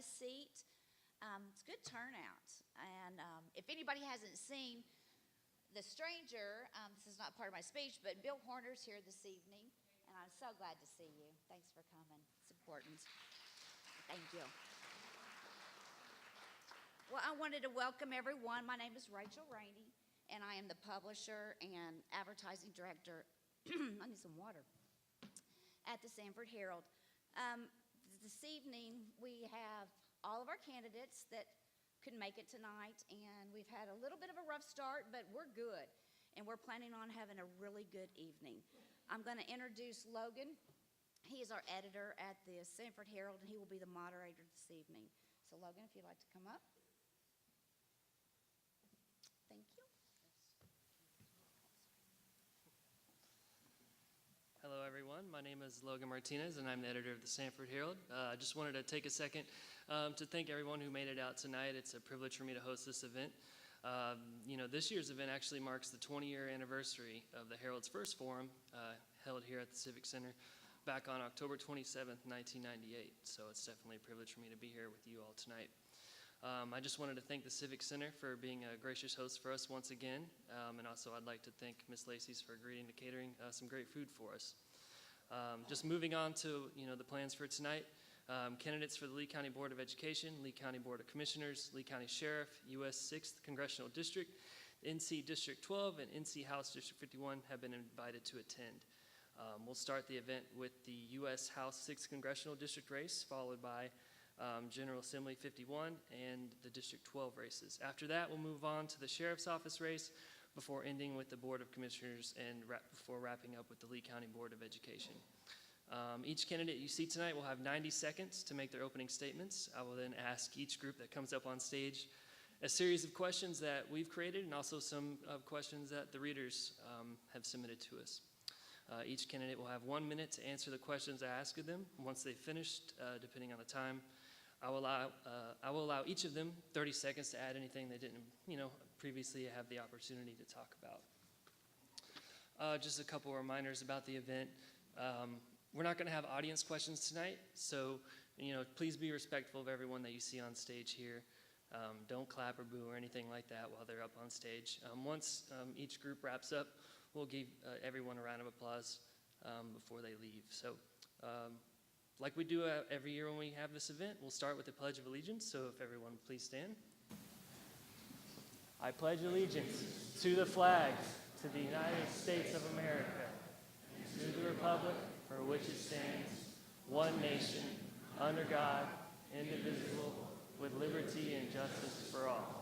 a seat. It's a good turnout. And if anybody hasn't seen The Stranger, this is not part of my speech, but Bill Horner's here this evening, and I'm so glad to see you. Thanks for coming. It's important. Thank you. Well, I wanted to welcome everyone. My name is Rachel Rainey, and I am the publisher and advertising director. I need some water. At the Sanford Herald. This evening, we have all of our candidates that couldn't make it tonight, and we've had a little bit of a rough start, but we're good, and we're planning on having a really good evening. I'm going to introduce Logan. He is our editor at the Sanford Herald, and he will be the moderator this evening. So, Logan, if you'd like to come up. Thank you. Hello, everyone. My name is Logan Martinez, and I'm the editor of the Sanford Herald. I just wanted to take a second to thank everyone who made it out tonight. It's a privilege for me to host this event. This year's event actually marks the 20-year anniversary of the Herald's first forum held here at the Civic Center back on October 27th, 1998. So it's definitely a privilege for me to be here with you all tonight. I just wanted to thank the Civic Center for being a gracious host for us once again, and also I'd like to thank Ms. Lacey's for agreeing to catering some great food for us. Just moving on to the plans for tonight, candidates for the Lee County Board of Education, Lee County Board of Commissioners, Lee County Sheriff, U.S. 6th Congressional District, NC District 12, and NC House District 51 have been invited to attend. We'll start the event with the U.S. House 6th Congressional District race, followed by General Assembly 51 and the District 12 races. After that, we'll move on to the Sheriff's Office race before ending with the Board of Commissioners and before wrapping up with the Lee County Board of Education. Each candidate you see tonight will have 90 seconds to make their opening statements. I will then ask each group that comes up on stage a series of questions that we've created and also some questions that the readers have submitted to us. Each candidate will have 1 minute to answer the questions I ask of them. Once they've finished, depending on the time, I will allow each of them 30 seconds to add anything they didn't, previously have the opportunity to talk about. Just a couple of reminders about the event. We're not going to have audience questions tonight, so please be respectful of everyone that you see on stage here. Don't clap or boo or anything like that while they're up on stage. Once each group wraps up, we'll give everyone a round of applause before they leave. So. Like we do every year when we have this event, we'll start with the Pledge of Allegiance, so if everyone would please stand. I pledge allegiance to the flag, to the United States of America, to the republic for which it stands, one nation, under God, indivisible, with liberty and justice for all.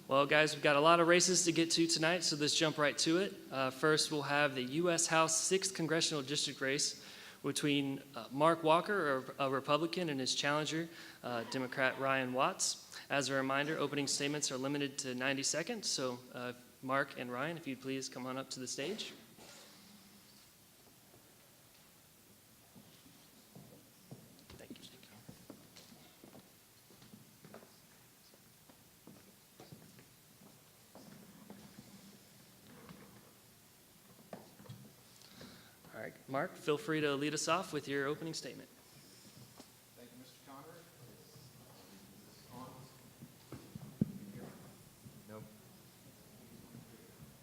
Well, guys, we've got a lot of races to get to tonight, so let's jump right to it. First, we'll have the U.S. House 6th Congressional District race between Mark Walker, a Republican, and his challenger, Democrat Ryan Watts. As a reminder, opening statements are limited to 90 seconds, so Mark and Ryan, if you'd please come on up to the stage. All right, Mark, feel free to lead us off with your opening statement. Thank you, Mr. Conrad. Is this on? No?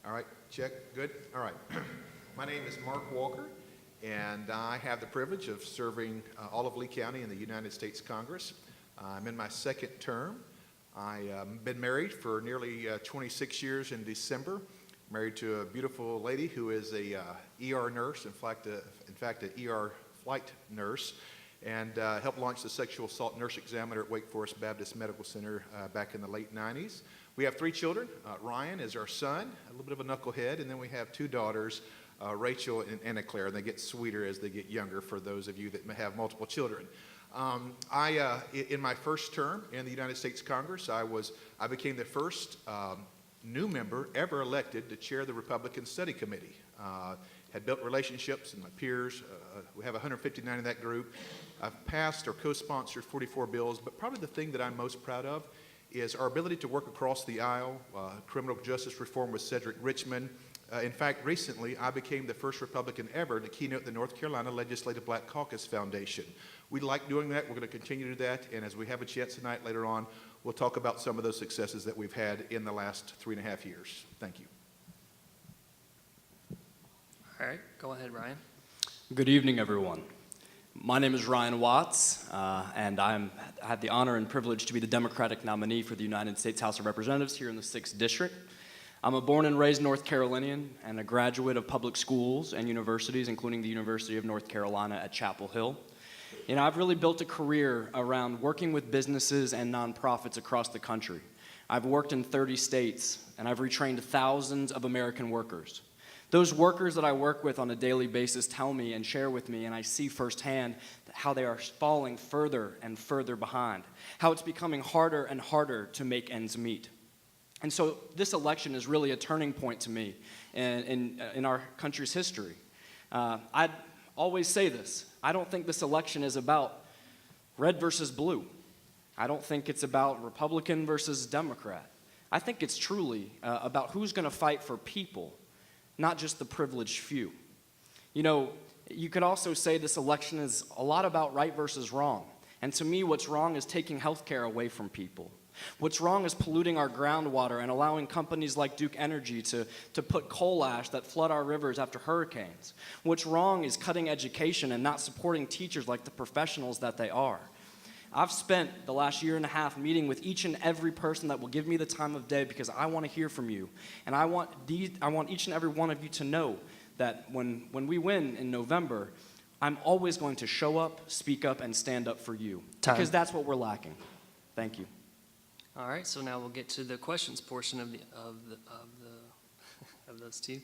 All right, check, good. All right. My name is Mark Walker, and I have the privilege of serving all of Lee County in the United States Congress. I'm in my second term. I've been married for nearly 26 years in December. Married to a beautiful lady who is a ER nurse, in fact, an ER flight nurse, and helped launch the sexual assault nurse examiner at Wake Forest Baptist Medical Center back in the late 90s. We have 3 children. Ryan is our son, a little bit of a knucklehead, and then we have 2 daughters, Rachel and Anna Claire, and they get sweeter as they get younger for those of you that may have multiple children. In my first term in the United States Congress, I became the first new member ever elected to chair the Republican Study Committee. Had built relationships with my peers. We have 159 in that group. I've passed or co-sponsored 44 bills, but probably the thing that I'm most proud of is our ability to work across the aisle. Criminal justice reform with Cedric Richmond, In fact, recently, I became the first Republican ever to keynote the North Carolina Legislative Black Caucus Foundation. We like doing that. We're going to continue to do that. And as we have a chance tonight later on, we'll talk about some of those successes that we've had in the last 3.5 years. Thank you. All right, go ahead, Ryan. Good evening, everyone. My name is Ryan Watts, and I had the honor and privilege to be the Democratic nominee for the United States House of Representatives here in the 6th District. I'm a born and raised North Carolinian and a graduate of public schools and universities, including the University of North Carolina at Chapel Hill. You know, I've really built a career around working with businesses and nonprofits across the country. I've worked in 30 states, and I've retrained thousands of American workers. Those workers that I work with on a daily basis tell me and share with me, and I see firsthand how they are falling further and further behind, how it's becoming harder and harder to make ends meet. And so this election is really a turning point to me in our country's history. I'd always say this. I don't think this election is about red versus blue. I don't think it's about Republican versus Democrat. I think it's truly about who's going to fight for people, not just the privileged few. You know, you could also say this election is a lot about right versus wrong. And to me, what's wrong is taking health care away from people. What's wrong is polluting our groundwater and allowing companies like Duke Energy to put coal ash that flood our rivers after hurricanes. What's wrong is cutting education and not supporting teachers like the professionals that they are. I've spent the last year and a half meeting with each and every person that will give me the time of day because I want to hear from you. And I want each and every one of you to know that when we win in November, I'm always going to show up, speak up, and stand up for you. Time. Because that's what we're lacking. Thank you. All right, so now we'll get to the questions portion of those two.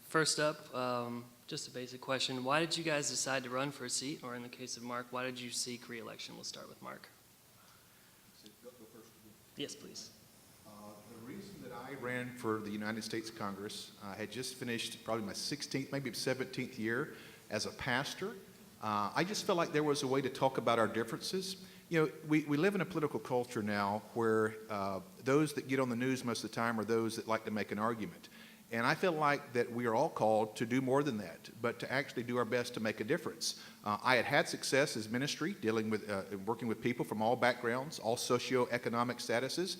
First up, just a basic question. Why did you guys decide to run for a seat? Or in the case of Mark, why did you seek re-election? We'll start with Mark. Yes, please. The reason that I ran for the United States Congress, I had just finished probably my 16th, maybe 17th year as a pastor. I just felt like there was a way to talk about our differences. You know, we live in a political culture now where those that get on the news most of the time are those that like to make an argument. And I feel like that we are all called to do more than that, but to actually do our best to make a difference. I had success as ministry, dealing with, working with people from all backgrounds, all socioeconomic statuses.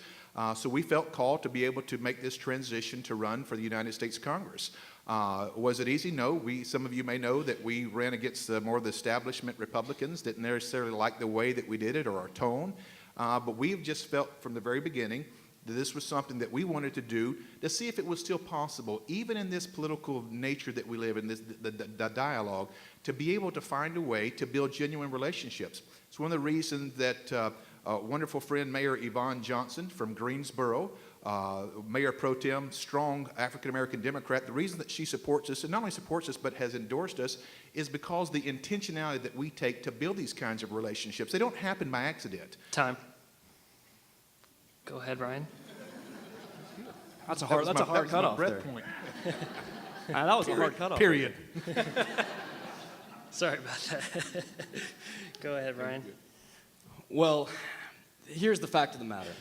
So we felt called to be able to make this transition to run for the United States Congress. Was it easy? No. Some of you may know that we ran against more of the establishment Republicans, didn't necessarily like the way that we did it or our tone. But we've just felt from the very beginning that this was something that we wanted to do to see if it was still possible, even in this political nature that we live in, the dialogue, to be able to find a way to build genuine relationships. It's one of the reasons that a wonderful friend, Mayor Yvonne Johnson from Greensboro, Mayor Pro Tem, strong African-American Democrat, the reason that she supports us, and not only supports us, but has endorsed us, is because the intentionality that we take to build these kinds of relationships. They don't happen by accident. Time. Go ahead, Ryan. That's a hard cutoff there. Point. That was a hard cutoff. Period. Sorry about that. Go ahead, Ryan. Well, here's the fact of the matter.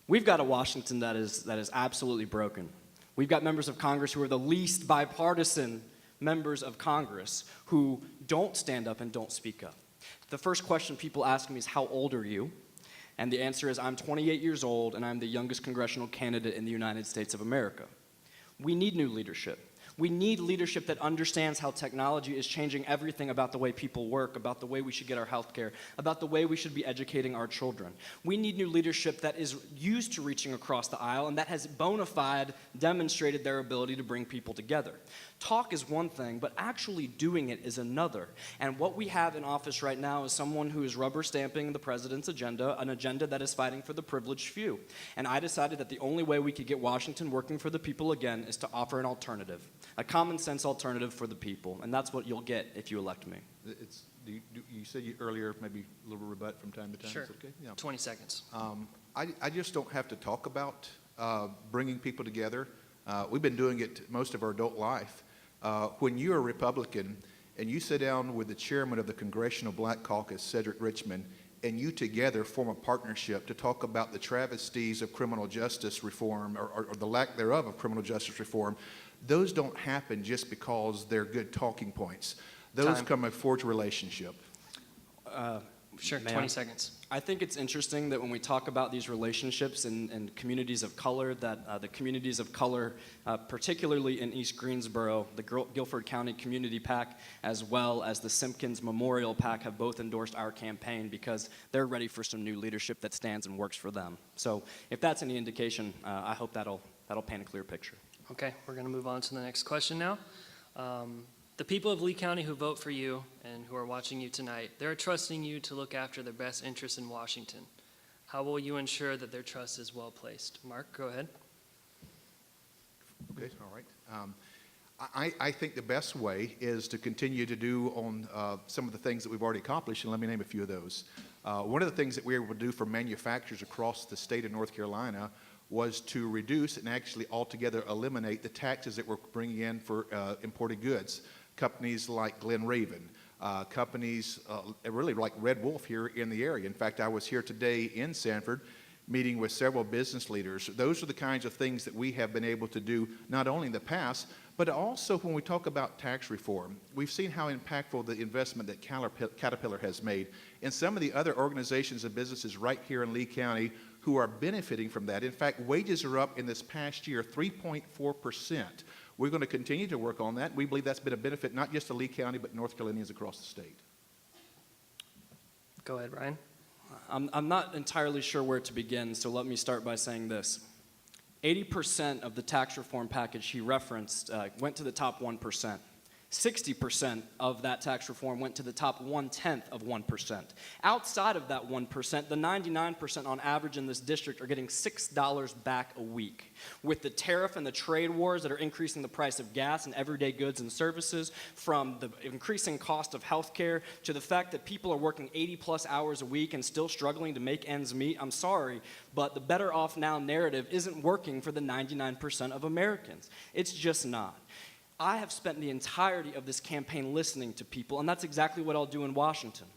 We've got a Washington that is absolutely broken. We've got members of Congress who are the least bipartisan members of Congress who don't stand up and don't speak up. The first question people ask me is, how old are you? And the answer is, I'm 28 years old, and I'm the youngest congressional candidate in the United States of America. We need new leadership. We need leadership that understands how technology is changing everything about the way people work, about the way we should get our health care, about the way we should be educating our children. We need new leadership that is used to reaching across the aisle and that has bona fide demonstrated their ability to bring people together. Talk is one thing, but actually doing it is another. And what we have in office right now is someone who is rubber stamping the president's agenda, an agenda that is fighting for the privileged few. And I decided that the only way we could get Washington working for the people again is to offer an alternative, a common sense alternative for the people. And that's what you'll get if you elect me. You said earlier, maybe a little rebut from time to time. Sure. Is that okay? Yeah. 20 seconds. I just don't have to talk about bringing people together. We've been doing it most of our adult life. When you're a Republican and you sit down with the chairman of the Congressional Black Caucus, Cedric Richmond, and you together form a partnership to talk about the travesties of criminal justice reform or the lack thereof of criminal justice reform, those don't happen just because they're good talking points. Those Time. come a forged relationship. Sure, May I? 20 seconds. I think it's interesting that when we talk about these relationships in communities of color, that the communities of color, particularly in East Greensboro, the Guilford County Community PAC, as well as the Simpkins Memorial PAC, have both endorsed our campaign because they're ready for some new leadership that stands and works for them. So if that's any indication, I hope that'll paint a clear picture. Okay, we're going to move on to the next question now. The people of Lee County who vote for you and who are watching you tonight, they're trusting you to look after their best interests in Washington. How will you ensure that their trust is well placed? Mark, go ahead. Okay, all right. I think the best way is to continue to do on some of the things that we've already accomplished, and let me name a few of those. One of the things that we were able to do for manufacturers across the state of North Carolina was to reduce and actually altogether eliminate the taxes that we're bringing in for imported goods. Companies like Glen Raven, companies really like Red Wolf here in the area. In fact, I was here today in Sanford meeting with several business leaders. Those are the kinds of things that we have been able to do not only in the past, but also when we talk about tax reform. We've seen how impactful the investment that Caterpillar has made, and some of the other organizations and businesses right here in Lee County who are benefiting from that. In fact, wages are up in this past year 3.4%. We're going to continue to work on that. We believe that's been a benefit not just to Lee County, but North Carolinians across the state. Go ahead, Ryan. I'm not entirely sure where to begin, so let me start by saying this. 80% of the tax reform package he referenced went to the top 1%. 60% of that tax reform went to the top 1/10 of 1%. Outside of that 1%, the 99% on average in this district are getting $6 back a week. With the tariff and the trade wars that are increasing the price of gas and everyday goods and services, from the increasing cost of health care to the fact that people are working 80+ hours a week and still struggling to make ends meet, I'm sorry, but the better off now narrative isn't working for the 99% of Americans. It's just not. I have spent the entirety of this campaign listening to people, and that's exactly what I'll do in Washington.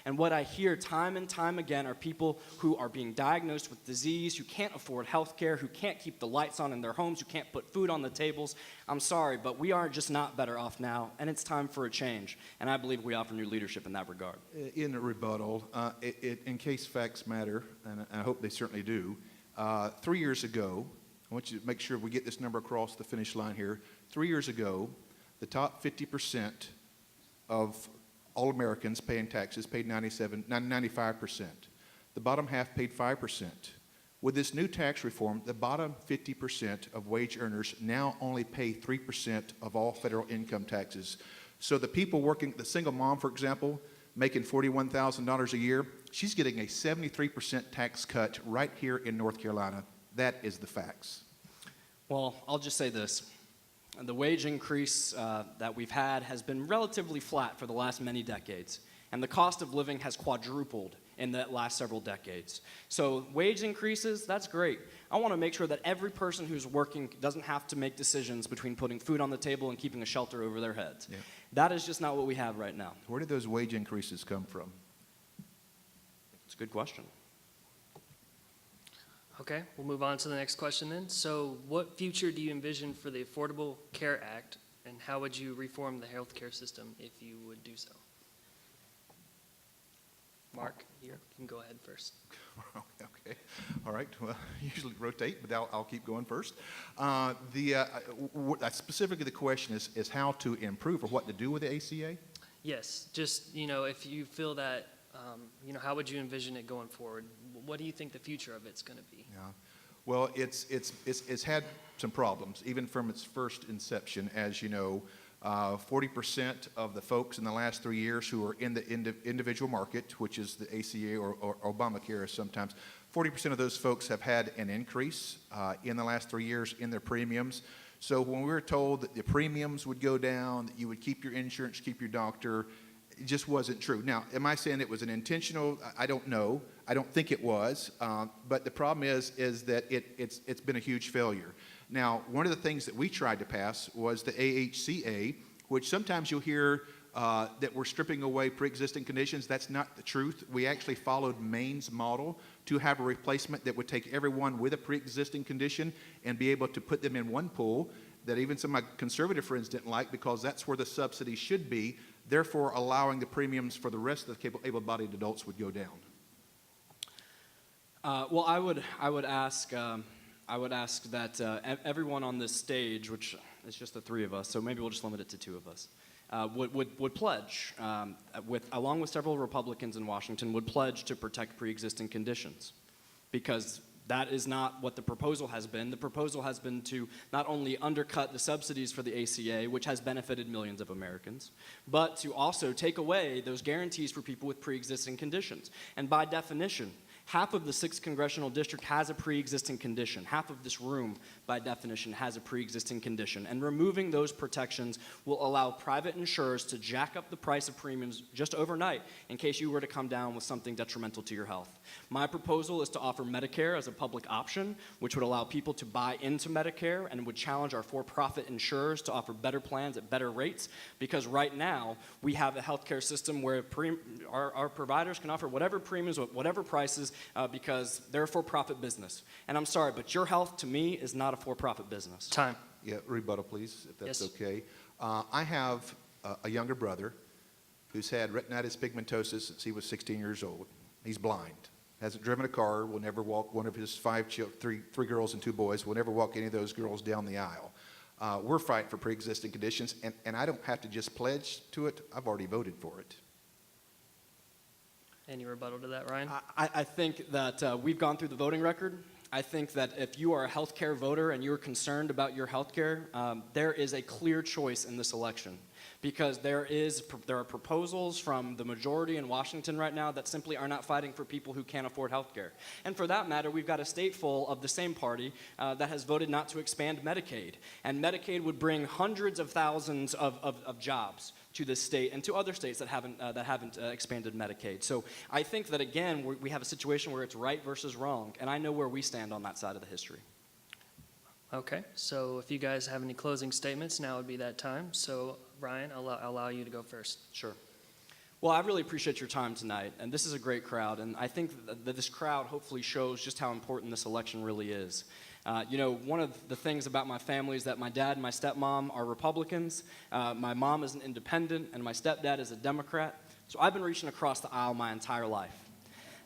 And what I hear time and time again are people who are being diagnosed with disease, who can't afford health care, who can't keep the lights on in their homes, who can't put food on the tables. I'm sorry, but we are just not better off now, and it's time for a change. And I believe we offer new leadership in that regard. In a rebuttal, in case facts matter, and I hope they certainly do, 3 years ago, I want you to make sure we get this number across the finish line here. 3 years ago, the top 50% of all Americans paying taxes paid 95%. The bottom half paid 5%. With this new tax reform, the bottom 50% of wage earners now only pay 3% of all federal income taxes. So the people working, the single mom, for example, making $41,000 a year, she's getting a 73% tax cut right here in North Carolina. That is the facts. Well, I'll just say this. The wage increase that we've had has been relatively flat for the last many decades, and the cost of living has quadrupled in the last several decades. So wage increases, that's great. I want to make sure that every person who's working doesn't have to make decisions between putting food on the table and keeping a shelter over their heads. Yeah. That is just not what we have right now. Where did those wage increases come from? It's a good question. Okay, we'll move on to the next question then. So what future do you envision for the Affordable Care Act, and how would you reform the health care system if you would do so? Mark, you can go ahead first. Okay, all right. Well, usually rotate, but I'll keep going first. Specifically, the question is how to improve or what to do with the ACA? Yes, just, if you feel that, how would you envision it going forward? What do you think the future of it's going to be? Yeah, well, it's had some problems, even from its first inception. As you know, 40% of the folks in the last 3 years who are in the individual market, which is the ACA or Obamacare sometimes, 40% of those folks have had an increase in the last 3 years in their premiums. So when we were told that the premiums would go down, that you would keep your insurance, keep your doctor, it just wasn't true. Now, am I saying it was an intentional? I don't know. I don't think it was. But the problem is that it's been a huge failure. Now, one of the things that we tried to pass was the AHCA, which sometimes you'll hear that we're stripping away pre-existing conditions. That's not the truth. We actually followed Maine's model to have a replacement that would take everyone with a pre-existing condition and be able to put them in one pool that even some of my conservative friends didn't like, because that's where the subsidy should be, therefore allowing the premiums for the rest of the able-bodied adults would go down. Well, I would ask that everyone on this stage, which is just the three of us, so maybe we'll just limit it to two of us, would pledge, along with several Republicans in Washington, would pledge to protect pre-existing conditions, because that is not what the proposal has been. The proposal has been to not only undercut the subsidies for the ACA, which has benefited millions of Americans, but to also take away those guarantees for people with pre-existing conditions. And by definition, half of the 6th congressional district has a pre-existing condition. Half of this room, by definition, has a pre-existing condition. And removing those protections will allow private insurers to jack up the price of premiums just overnight in case you were to come down with something detrimental to your health. My proposal is to offer Medicare as a public option, which would allow people to buy into Medicare and would challenge our for-profit insurers to offer better plans at better rates, because right now we have a healthcare system where our providers can offer whatever premiums, whatever prices, because they're a for-profit business. And I'm sorry, but your health, to me, is not a for-profit business. Time. Yeah, rebuttal, please, if that's Yes. okay. I have a younger brother who's had retinitis pigmentosus since he was 16 years old. He's blind, hasn't driven a car, will never walk one of his three girls and 2 boys, will never walk any of those girls down the aisle. We're fighting for pre-existing conditions, and I don't have to just pledge to it. I've already voted for it. Any rebuttal to that, Ryan? I think that we've gone through the voting record. I think that if you are a healthcare voter and you're concerned about your healthcare, there is a clear choice in this election, because there are proposals from the majority in Washington right now that simply are not fighting for people who can't afford healthcare. And for that matter, we've got a state full of the same party that has voted not to expand Medicaid. And Medicaid would bring hundreds of thousands of jobs to this state and to other states that haven't expanded Medicaid. So I think that, again, we have a situation where it's right versus wrong, and I know where we stand on that side of the history. Okay, so if you guys have any closing statements, now would be that time. So, Ryan, I'll allow you to go first. Sure. Well, I really appreciate your time tonight, and this is a great crowd, and I think that this crowd hopefully shows just how important this election really is. One of the things about my family is that my dad and my stepmom are Republicans, my mom is an independent, and my stepdad is a Democrat. So I've been reaching across the aisle my entire life.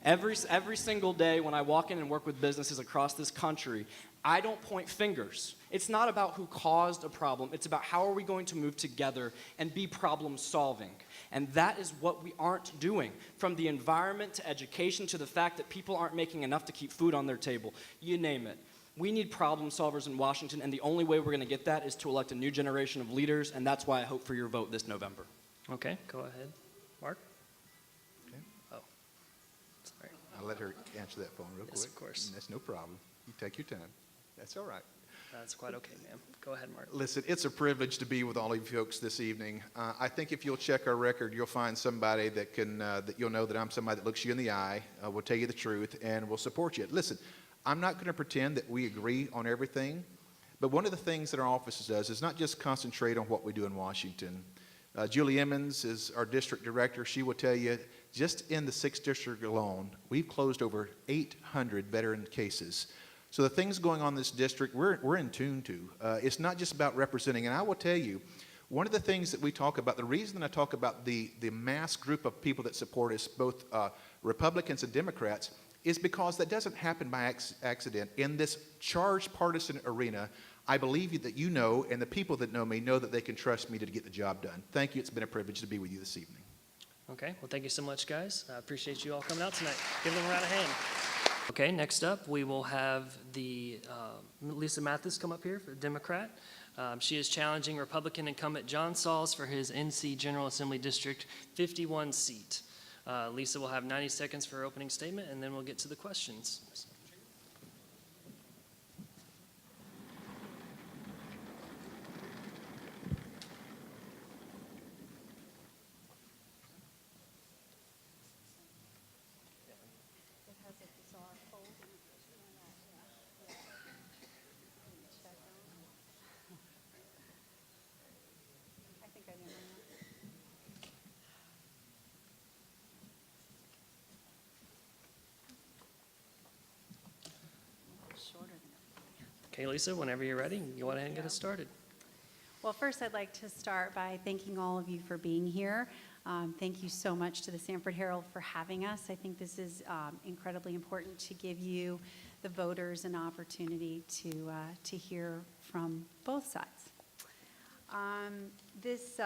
Every single day when I walk in and work with businesses across this country, I don't point fingers. It's not about who caused a problem. It's about how are we going to move together and be problem solving. And that is what we aren't doing. From the environment to education to the fact that people aren't making enough to keep food on their table. You name it. We need problem solvers in Washington, and the only way we're going to get that is to elect a new generation of leaders, and that's why I hope for your vote this November. Okay, go ahead. Mark? Okay. Oh, sorry. I'll let her answer that phone real quick. Yes, of course. That's no problem. You take your time. That's all right. That's quite okay, ma'am. Go ahead, Mark. Listen, it's a privilege to be with all of you folks this evening. I think if you'll check our record, you'll find somebody that you'll know that I'm somebody that looks you in the eye, will tell you the truth, and will support you. Listen, I'm not going to pretend that we agree on everything, but one of the things that our office does is not just concentrate on what we do in Washington. Julie Emmons is our district director. She will tell you, just in the 6th district alone, we've closed over 800 veteran cases. So the things going on in this district, we're in tune to. It's not just about representing. And I will tell you, one of the things that we talk about, the reason I talk about the mass group of people that support us, both Republicans and Democrats, is because that doesn't happen by accident. In this charged partisan arena, I believe that you know, and the people that know me know that they can trust me to get the job done. Thank you. It's been a privilege to be with you this evening. Okay, well, thank you so much, guys. I appreciate you all coming out tonight. Give them a round of hand. Okay, next up, we will have Lisa Mathis come up here for Democrat. She is challenging Republican incumbent John Sauls for his NC General Assembly District 51 seat. Lisa will have 90 seconds for her opening statement, and then we'll get to the questions. Okay, Lisa, whenever you're ready, you go ahead and get us started. Well, first, I'd like to start by thanking all of you for being here. Thank you so much to the Sanford Herald for having us. I think this is incredibly important to give you, the voters, an opportunity to hear from both sides. This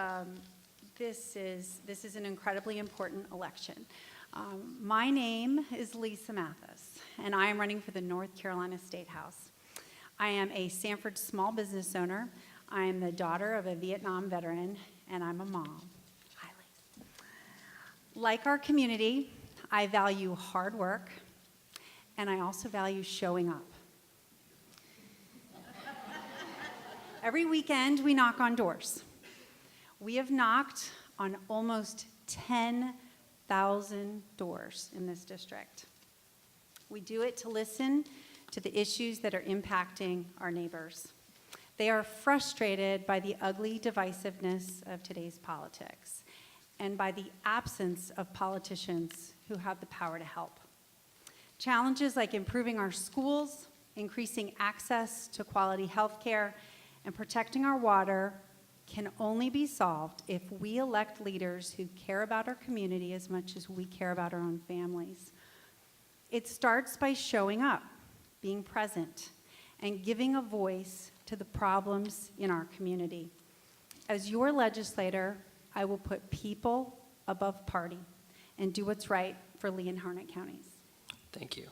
is an incredibly important election. My name is Lisa Mathis, and I am running for the North Carolina State House. I am a Sanford small business owner. I am the daughter of a Vietnam veteran, and I'm a mom. Hi, Lisa. Like our community, I value hard work, and I also value showing up. Every weekend, we knock on doors. We have knocked on almost 10,000 doors in this district. We do it to listen to the issues that are impacting our neighbors. They are frustrated by the ugly divisiveness of today's politics and by the absence of politicians who have the power to help. Challenges like improving our schools, increasing access to quality health care, and protecting our water can only be solved if we elect leaders who care about our community as much as we care about our own families. It starts by showing up, being present, and giving a voice to the problems in our community. As your legislator, I will put people above party and do what's right for Lee and Harnett counties. Thank you.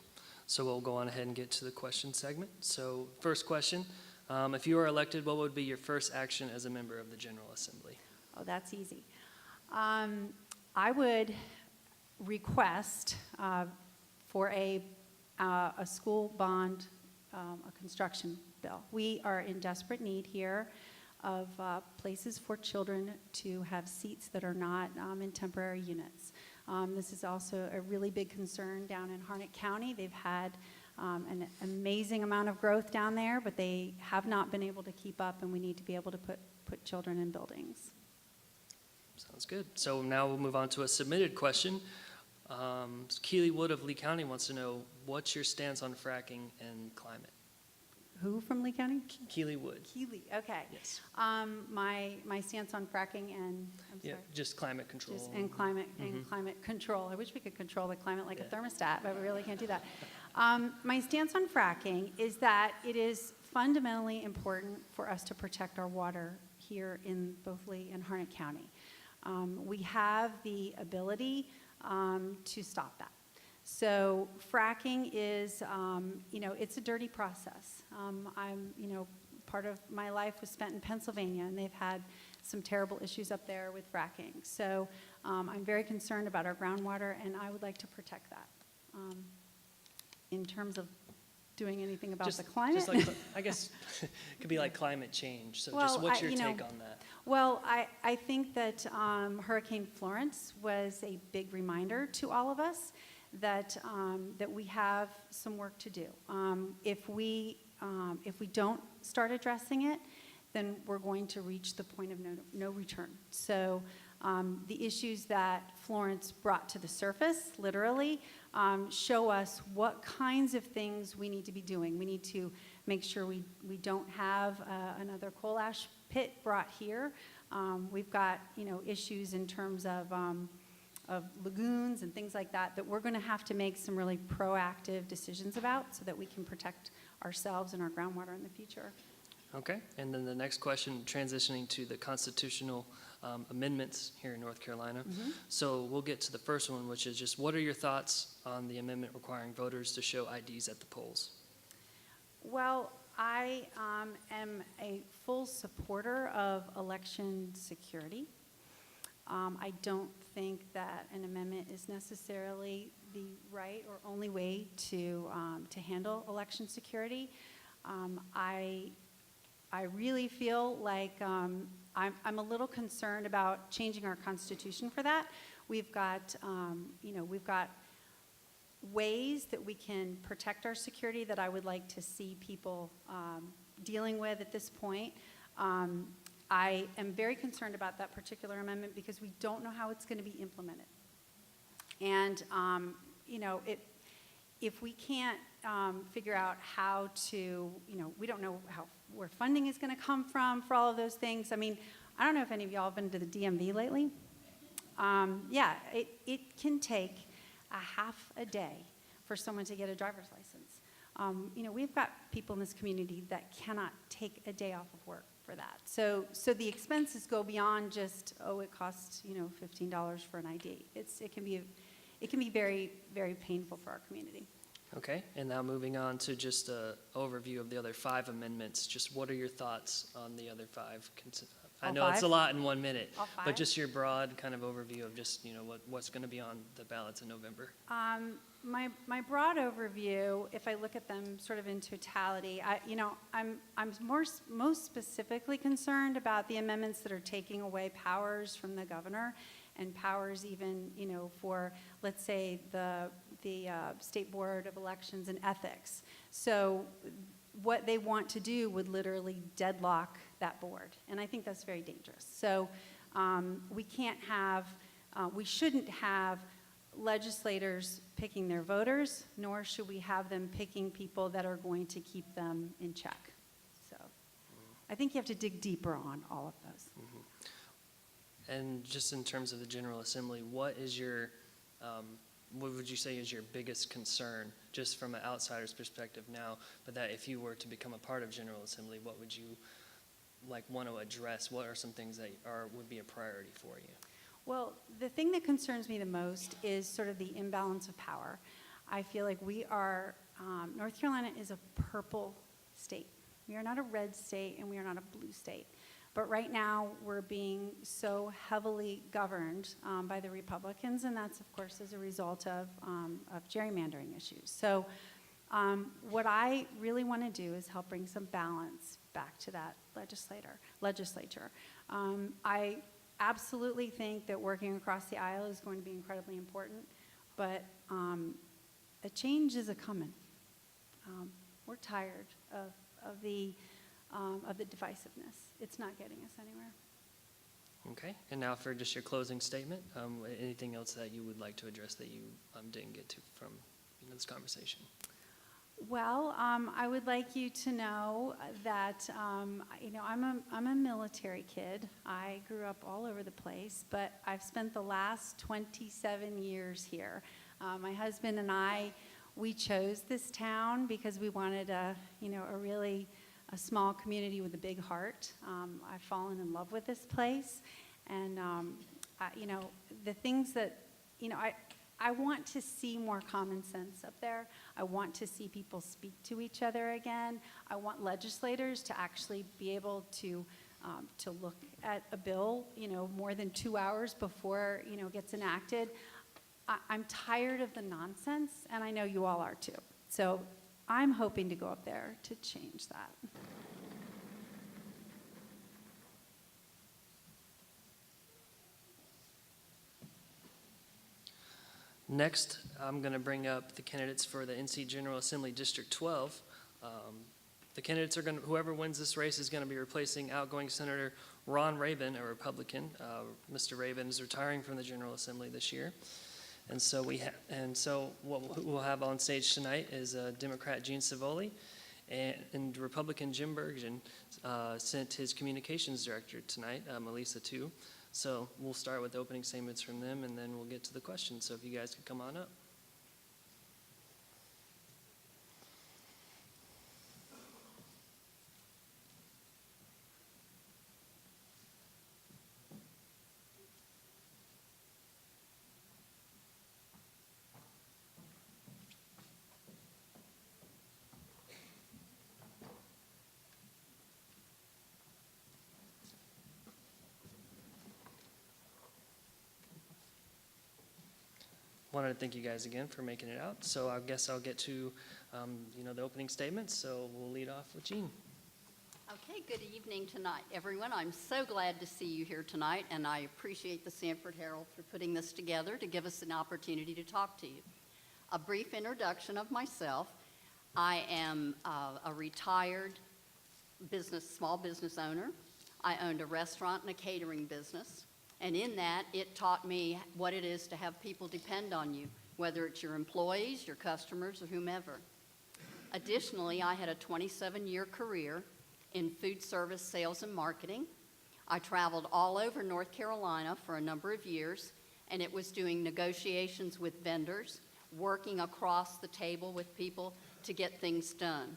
So we'll go on ahead and get to the question segment. So first question, if you were elected, what would be your first action as a member of the General Assembly? Oh, that's easy. I would request for a school bond, a construction bill. We are in desperate need here of places for children to have seats that are not in temporary units. This is also a really big concern down in Harnett County. They've had an amazing amount of growth down there, but they have not been able to keep up, and we need to be able to put children in buildings. Sounds good. So now we'll move on to a submitted question. Keely Wood of Lee County wants to know, what's your stance on fracking and climate? Who from Lee County? Keely Wood. Keely, okay. Yes. My stance on fracking and, I'm Yeah, sorry. just climate control. And climate control. I wish we could control the climate like a Yeah. thermostat, but we really can't do that. My stance on fracking is that it is fundamentally important for us to protect our water here in both Lee and Harnett County. We have the ability to stop that. So fracking is, it's a dirty process. Part of my life was spent in Pennsylvania, and they've had some terrible issues up there with fracking. So I'm very concerned about our groundwater, and I would like to protect that. In terms of doing anything about the climate? Just like, I guess it could be like climate change. So just what's your take on that? Well, I think that Hurricane Florence was a big reminder to all of us that we have some work to do. If we don't start addressing it, then we're going to reach the point of no return. So the issues that Florence brought to the surface, literally, show us what kinds of things we need to be doing. We need to make sure we don't have another coal ash pit brought here. We've got issues in terms of lagoons and things like that we're going to have to make some really proactive decisions about so that we can protect ourselves and our groundwater in the future. Okay, and then the next question, transitioning to the constitutional amendments here in North Carolina. Mm-hmm. So we'll get to the first one, which is just, what are your thoughts on the amendment requiring voters to show IDs at the polls? Well, I am a full supporter of election security. I don't think that an amendment is necessarily the right or only way to handle election security. I really feel like I'm a little concerned about changing our Constitution for that. We've got ways that we can protect our security that I would like to see people dealing with at this point. I am very concerned about that particular amendment because we don't know how it's going to be implemented. And, if we can't figure out how to, we don't know where funding is going to come from for all of those things. I mean, I don't know if any of y'all have been to the DMV lately. Yeah, it can take a half a day for someone to get a driver's license. We've got people in this community that cannot take a day off of work for that. So the expenses go beyond just, it costs, $15 for an ID. It can be very, very painful for our community. Okay, and now moving on to just an overview of the other 5 amendments. Just what are your thoughts on the other 5? I All know it's a 5? lot in 1 minute, All but 5? just your broad kind of overview of just, what's going to be on the ballots in November. My broad overview, if I look at them sort of in totality, I'm most specifically concerned about the amendments that are taking away powers from the governor and powers even, for, let's say, the State Board of Elections and Ethics. So what they want to do would literally deadlock that board, and I think that's very dangerous. So we shouldn't have legislators picking their voters, nor should we have them picking people that are going to keep them in check. So I think you have to dig deeper on all of those. And just in terms of the General Assembly, what would you say is your biggest concern, just from an outsider's perspective now, but that if you were to become a part of General Assembly, what would you want to address? What are some things that would be a priority for you? Well, the thing that concerns me the most is sort of the imbalance of power. I feel like North Carolina is a purple state. We are not a red state and we are not a blue state. But right now, we're being so heavily governed by the Republicans, and that's, of course, as a result of gerrymandering issues. So what I really want to do is help bring some balance back to that legislature. I absolutely think that working across the aisle is going to be incredibly important, but a change is a-coming. We're tired of the divisiveness. It's not getting us anywhere. Okay, and now for just your closing statement, anything else that you would like to address that you didn't get to from this conversation? Well, I would like you to know that I'm a military kid. I grew up all over the place, but I've spent the last 27 years here. My husband and I, we chose this town because we wanted a small community with a big heart. I've fallen in love with this place, and the things that I want to see more common sense up there. I want to see people speak to each other again. I want legislators to actually be able to look at a bill, more than 2 hours before, it gets enacted. I'm tired of the nonsense, and I know you all are too. So I'm hoping to go up there to change that. Next, I'm going to bring up the candidates for the NC General Assembly District 12. The candidates are whoever wins this race is going to be replacing outgoing Senator Ron Rabin, a Republican. Mr. Rabin is retiring from the General Assembly this year. And so what we'll have on stage tonight is Democrat Gene Savoli, and Republican Jim Bergen sent his communications director tonight, Melissa, too. So we'll start with opening statements from them, and then we'll get to the questions. So if you guys could come on up. Wanted to thank you guys again for making it out. So I guess I'll get to, the opening statements. So we'll lead off with Jean. Okay, good evening tonight, everyone. I'm so glad to see you here tonight, and I appreciate the Sanford Herald for putting this together to give us an opportunity to talk to you. A brief introduction of myself. I am a retired small business owner. I owned a restaurant and a catering business. And in that, it taught me what it is to have people depend on you whether it's your employees, your customers, or whomever. Additionally, I had a 27-year career in food service sales and marketing. I traveled all over North Carolina for a number of years, and it was doing negotiations with vendors, working across the table with people to get things done.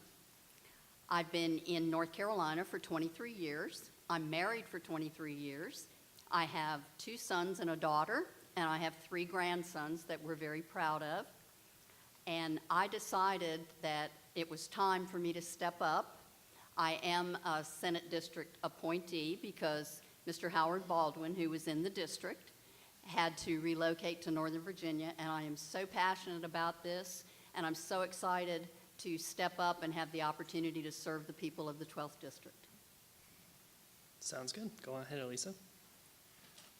I've been in North Carolina for 23 years. I'm married for 23 years. I have 2 sons and a daughter, and I have 3 grandsons that we're very proud of. And I decided that it was time for me to step up. I am a Senate District appointee because Mr. Howard Baldwin, who was in the district, had to relocate to Northern Virginia, and I am so passionate about this, and I'm so excited to step up and have the opportunity to serve the people of the 12th District. Sounds good. Go ahead, Elisa.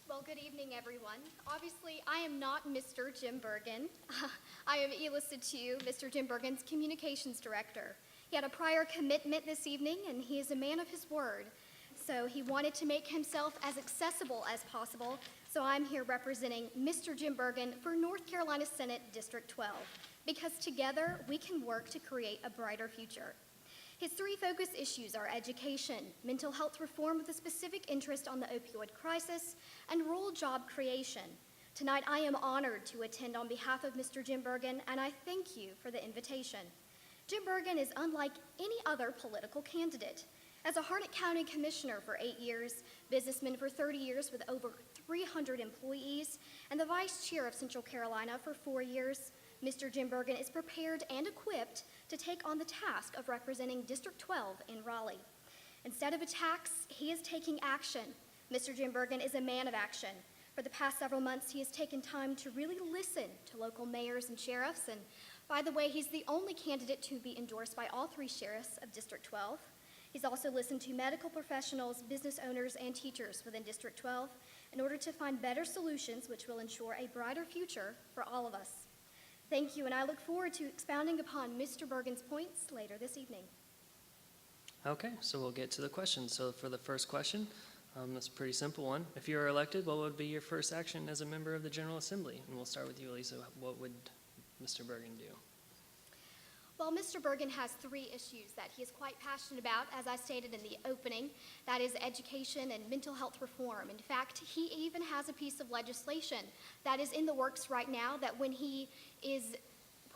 Well, good evening, everyone. Obviously, I am not Mr. Jim Bergen. I am e-listed to you, Mr. Jim Bergen's Communications Director. He had a prior commitment this evening, and he is a man of his word. So he wanted to make himself as accessible as possible, so I'm here representing Mr. Jim Bergen for North Carolina Senate District 12, because together we can work to create a brighter future. His 3 focus issues are education, mental health reform with a specific interest on the opioid crisis, and rural job creation. Tonight, I am honored to attend on behalf of Mr. Jim Bergen, and I thank you for the invitation. Jim Bergen is unlike any other political candidate. As a Harnett County Commissioner for 8 years, businessman for 30 years with over 300 employees, and the Vice Chair of Central Carolina for 4 years, Mr. Jim Bergen is prepared and equipped to take on the task of representing District 12 in Raleigh. Instead of attacks, he is taking action. Mr. Jim Bergen is a man of action. For the past several months, he has taken time to really listen to local mayors and sheriffs, and by the way, he's the only candidate to be endorsed by all 3 sheriffs of District 12. He's also listened to medical professionals, business owners, and teachers within District 12 in order to find better solutions which will ensure a brighter future for all of us. Thank you, and I look forward to expounding upon Mr. Bergen's points later this evening. Okay, so we'll get to the questions. So for the first question, that's a pretty simple one. If you were elected, what would be your first action as a member of the General Assembly? And we'll start with you, Elisa. What would Mr. Bergen do? Well, Mr. Bergen has 3 issues that he is quite passionate about, as I stated in the opening. That is education and mental health reform. In fact, he even has a piece of legislation that is in the works right now that when he is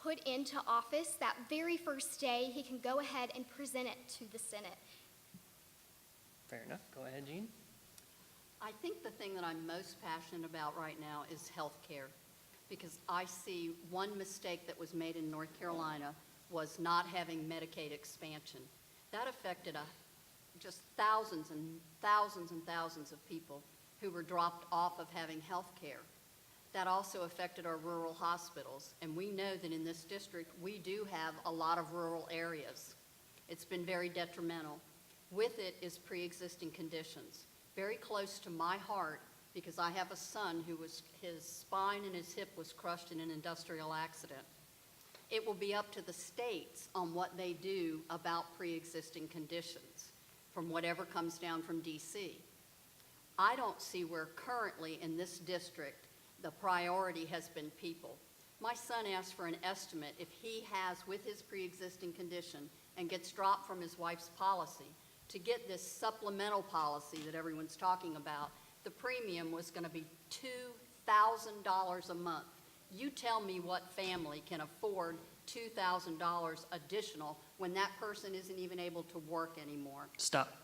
put into office, that very first day, he can go ahead and present it to the Senate. Fair enough. Go ahead, Jean. I think the thing that I'm most passionate about right now is health care, because I see one mistake that was made in North Carolina was not having Medicaid expansion. That affected just thousands and thousands and thousands of people who were dropped off of having health care. That also affected our rural hospitals, and we know that in this district, we do have a lot of rural areas. It's been very detrimental. With it is pre-existing conditions, very close to my heart, because I have a son who his spine and his hip was crushed in an industrial accident. It will be up to the states on what they do about pre-existing conditions from whatever comes down from DC. I don't see where currently in this district the priority has been people. My son asked for an estimate if he has, with his pre-existing condition and gets dropped from his wife's policy, to get this supplemental policy that everyone's talking about, the premium was going to be $2,000 a month. You tell me what family can afford $2,000 additional when that person isn't even able to work anymore. Stop.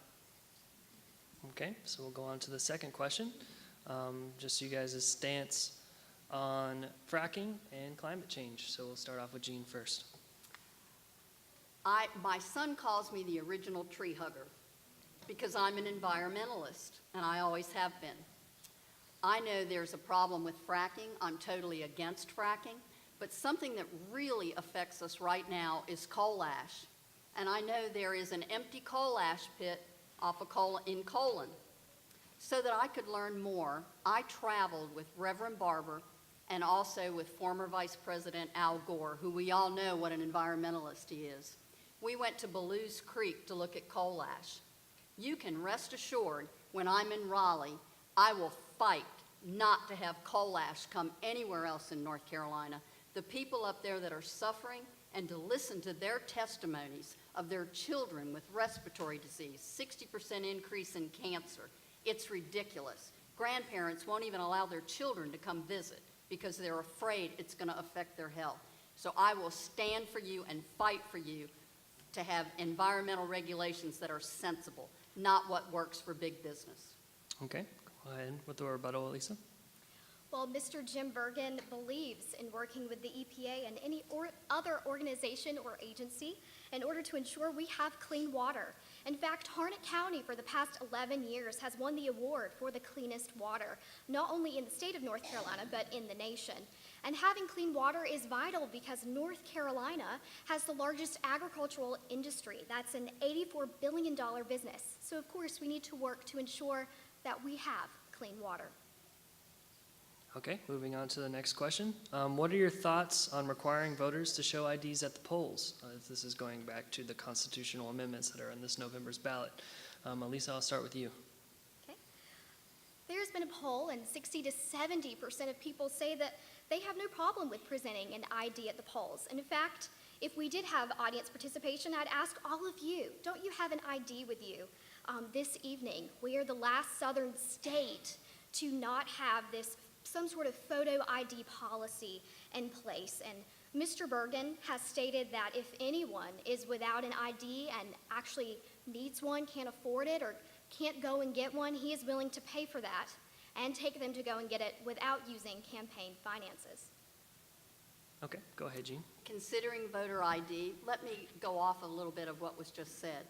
Okay, so we'll go on to the second question. Just you guys' stance on fracking and climate change. So we'll start off with Jean first. My son calls me the original tree hugger because I'm an environmentalist, and I always have been. I know there's a problem with fracking. I'm totally against fracking. But something that really affects us right now is coal ash. And I know there is an empty coal ash pit in Colon. So that I could learn more, I traveled with Reverend Barber and also with former Vice President Al Gore, who we all know what an environmentalist he is. We went to Ballew's Creek to look at coal ash. You can rest assured, when I'm in Raleigh, I will fight not to have coal ash come anywhere else in North Carolina, the people up there that are suffering, and to listen to their testimonies of their children with respiratory disease, 60% increase in cancer. It's ridiculous. Grandparents won't even allow their children to come visit because they're afraid it's going to affect their health. So I will stand for you and fight for you to have environmental regulations that are sensible, not what works for big business. Okay, go ahead with the rebuttal, Lisa. Well, Mr. Jim Bergen believes in working with the EPA and any other organization or agency in order to ensure we have clean water. In fact, Harnett County for the past 11 years has won the award for the cleanest water, not only in the state of North Carolina, but in the nation. And having clean water is vital because North Carolina has the largest agricultural industry. That's an $84 billion business. So of course, we need to work to ensure that we have clean water. Okay, moving on to the next question. What are your thoughts on requiring voters to show IDs at the polls? This is going back to the constitutional amendments that are on this November's ballot. Elisa, I'll start with you. Okay. There's been a poll, and 60 to 70% of people say that they have no problem with presenting an ID at the polls. And in fact, if we did have audience participation, I'd ask all of you, don't you have an ID with you this evening? We are the last southern state to not have some sort of photo ID policy in place. And Mr. Bergen has stated that if anyone is without an ID and actually needs one, can't afford it, or can't go and get one, he is willing to pay for that and take them to go and get it without using campaign finances. Okay, go ahead, Jean. Considering voter ID, let me go off a little bit of what was just said.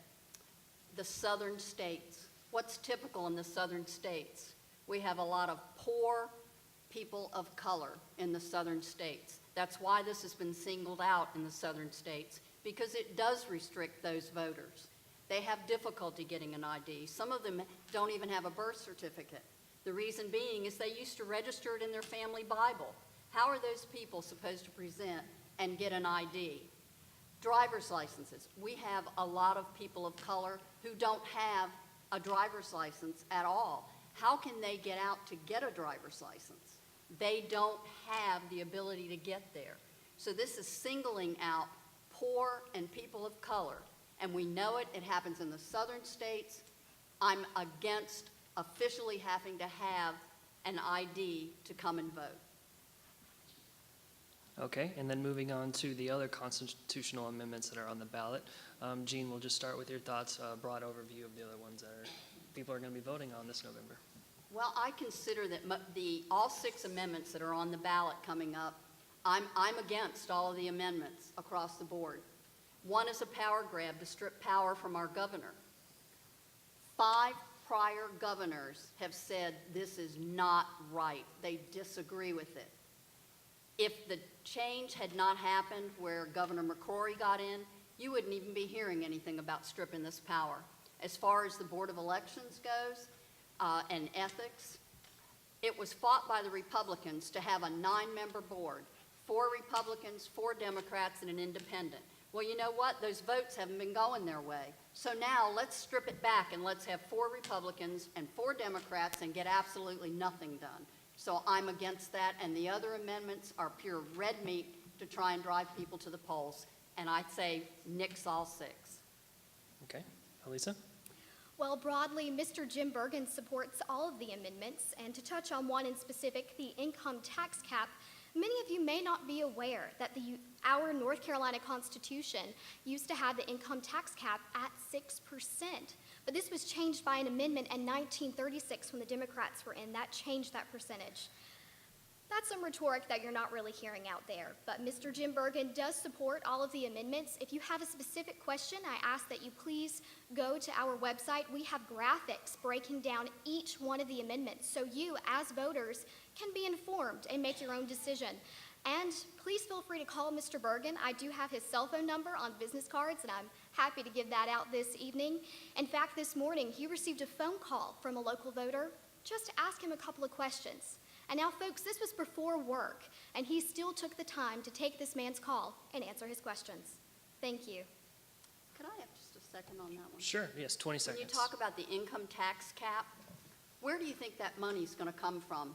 The southern states, what's typical in the southern states? We have a lot of poor people of color in the southern states. That's why this has been singled out in the southern states, because it does restrict those voters. They have difficulty getting an ID. Some of them don't even have a birth certificate. The reason being is they used to register it in their family Bible. How are those people supposed to present and get an ID? Driver's licenses. We have a lot of people of color who don't have a driver's license at all. How can they get out to get a driver's license? They don't have the ability to get there. So this is singling out poor and people of color. And we know it, it happens in the southern states. I'm against officially having to have an ID to come and vote. Okay, and then moving on to the other constitutional amendments that are on the ballot. Jean, we'll just start with your thoughts, broad overview of the other ones that people are going to be voting on this November. Well, I consider that all 6 amendments that are on the ballot coming up, I'm against all of the amendments across the board. One is a power grab to strip power from our governor. 5 prior governors have said this is not right. They disagree with it. If the change had not happened where Governor McCrory got in, you wouldn't even be hearing anything about stripping this power. As far as the Board of Elections goes, and ethics, it was fought by the Republicans to have a 9-member board, 4 Republicans, 4 Democrats, and an independent. Well, you know what? Those votes haven't been going their way. So now let's strip it back and let's have 4 Republicans and 4 Democrats and get absolutely nothing done. So I'm against that, and the other amendments are pure red meat to try and drive people to the polls. And I'd say nix all 6. Okay, Elisa? Well, broadly, Mr. Jim Bergen supports all of the amendments, and to touch on one in specific, the income tax cap, many of you may not be aware that our North Carolina Constitution used to have the income tax cap at 6%, but this was changed by an amendment in 1936 when the Democrats were in. That changed that percentage. That's some rhetoric that you're not really hearing out there, but Mr. Jim Bergen does support all of the amendments. If you have a specific question, I ask that you please go to our website. We have graphics breaking down each one of the amendments so you, as voters, can be informed and make your own decision. And please feel free to call Mr. Bergen. I do have his cell phone number on business cards, and I'm happy to give that out this evening. In fact, this morning, he received a phone call from a local voter just to ask him a couple of questions. And now, folks, this was before work, and he still took the time to take this man's call and answer his questions. Thank you. Could I have just a second on that one? Sure, yes, 20 seconds. When you talk about the income tax cap, where do you think that money's going to come from?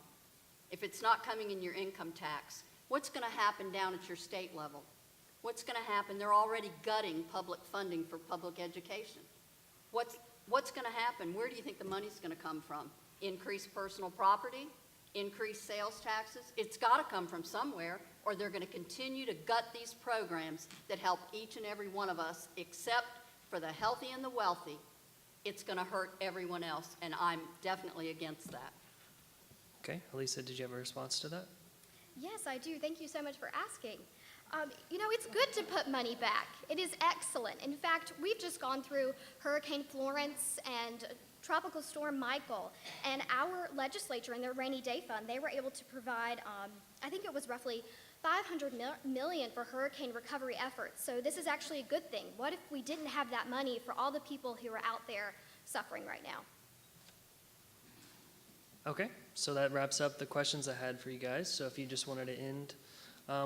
If it's not coming in your income tax, What's going to happen down at your state level? What's going to happen? They're already gutting public funding for public education. What's going to happen? Where do you think the money's going to come from? Increased personal property? Increased sales taxes? It's got to come from somewhere, or they're going to continue to gut these programs that help each and every one of us, except for the healthy and the wealthy. It's going to hurt everyone else, and I'm definitely against that. Okay, Elisa, did you have a response to that? Yes, I do. Thank you so much for asking. It's good to put money back. It is excellent. In fact, we've just gone through Hurricane Florence and Tropical Storm Michael, and our legislature in their rainy day fund, they were able to provide, I think it was roughly $500 million for hurricane recovery efforts. So this is actually a good thing. What if we didn't have that money for all the people who are out there suffering right now? Okay, so that wraps up the questions I had for you guys. So if you just wanted to end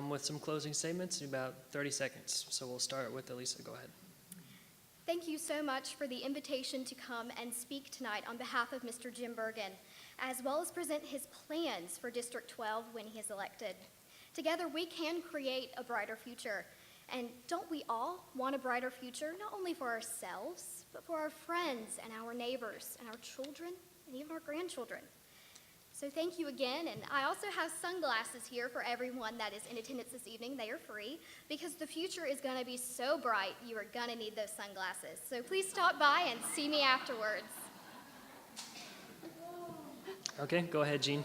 with some closing statements in about 30 seconds. So we'll start with Elisa. Go ahead. Thank you so much for the invitation to come and speak tonight on behalf of Mr. Jim Bergen, as well as present his plans for District 12 when he is elected. Together, we can create a brighter future. And don't we all want a brighter future, not only for ourselves, but for our friends and our neighbors and our children and even our grandchildren? So thank you again, and I also have sunglasses here for everyone that is in attendance this evening. They are free, because the future is going to be so bright, you are going to need those sunglasses. So please stop by and see me afterwards. Okay, go ahead, Jean.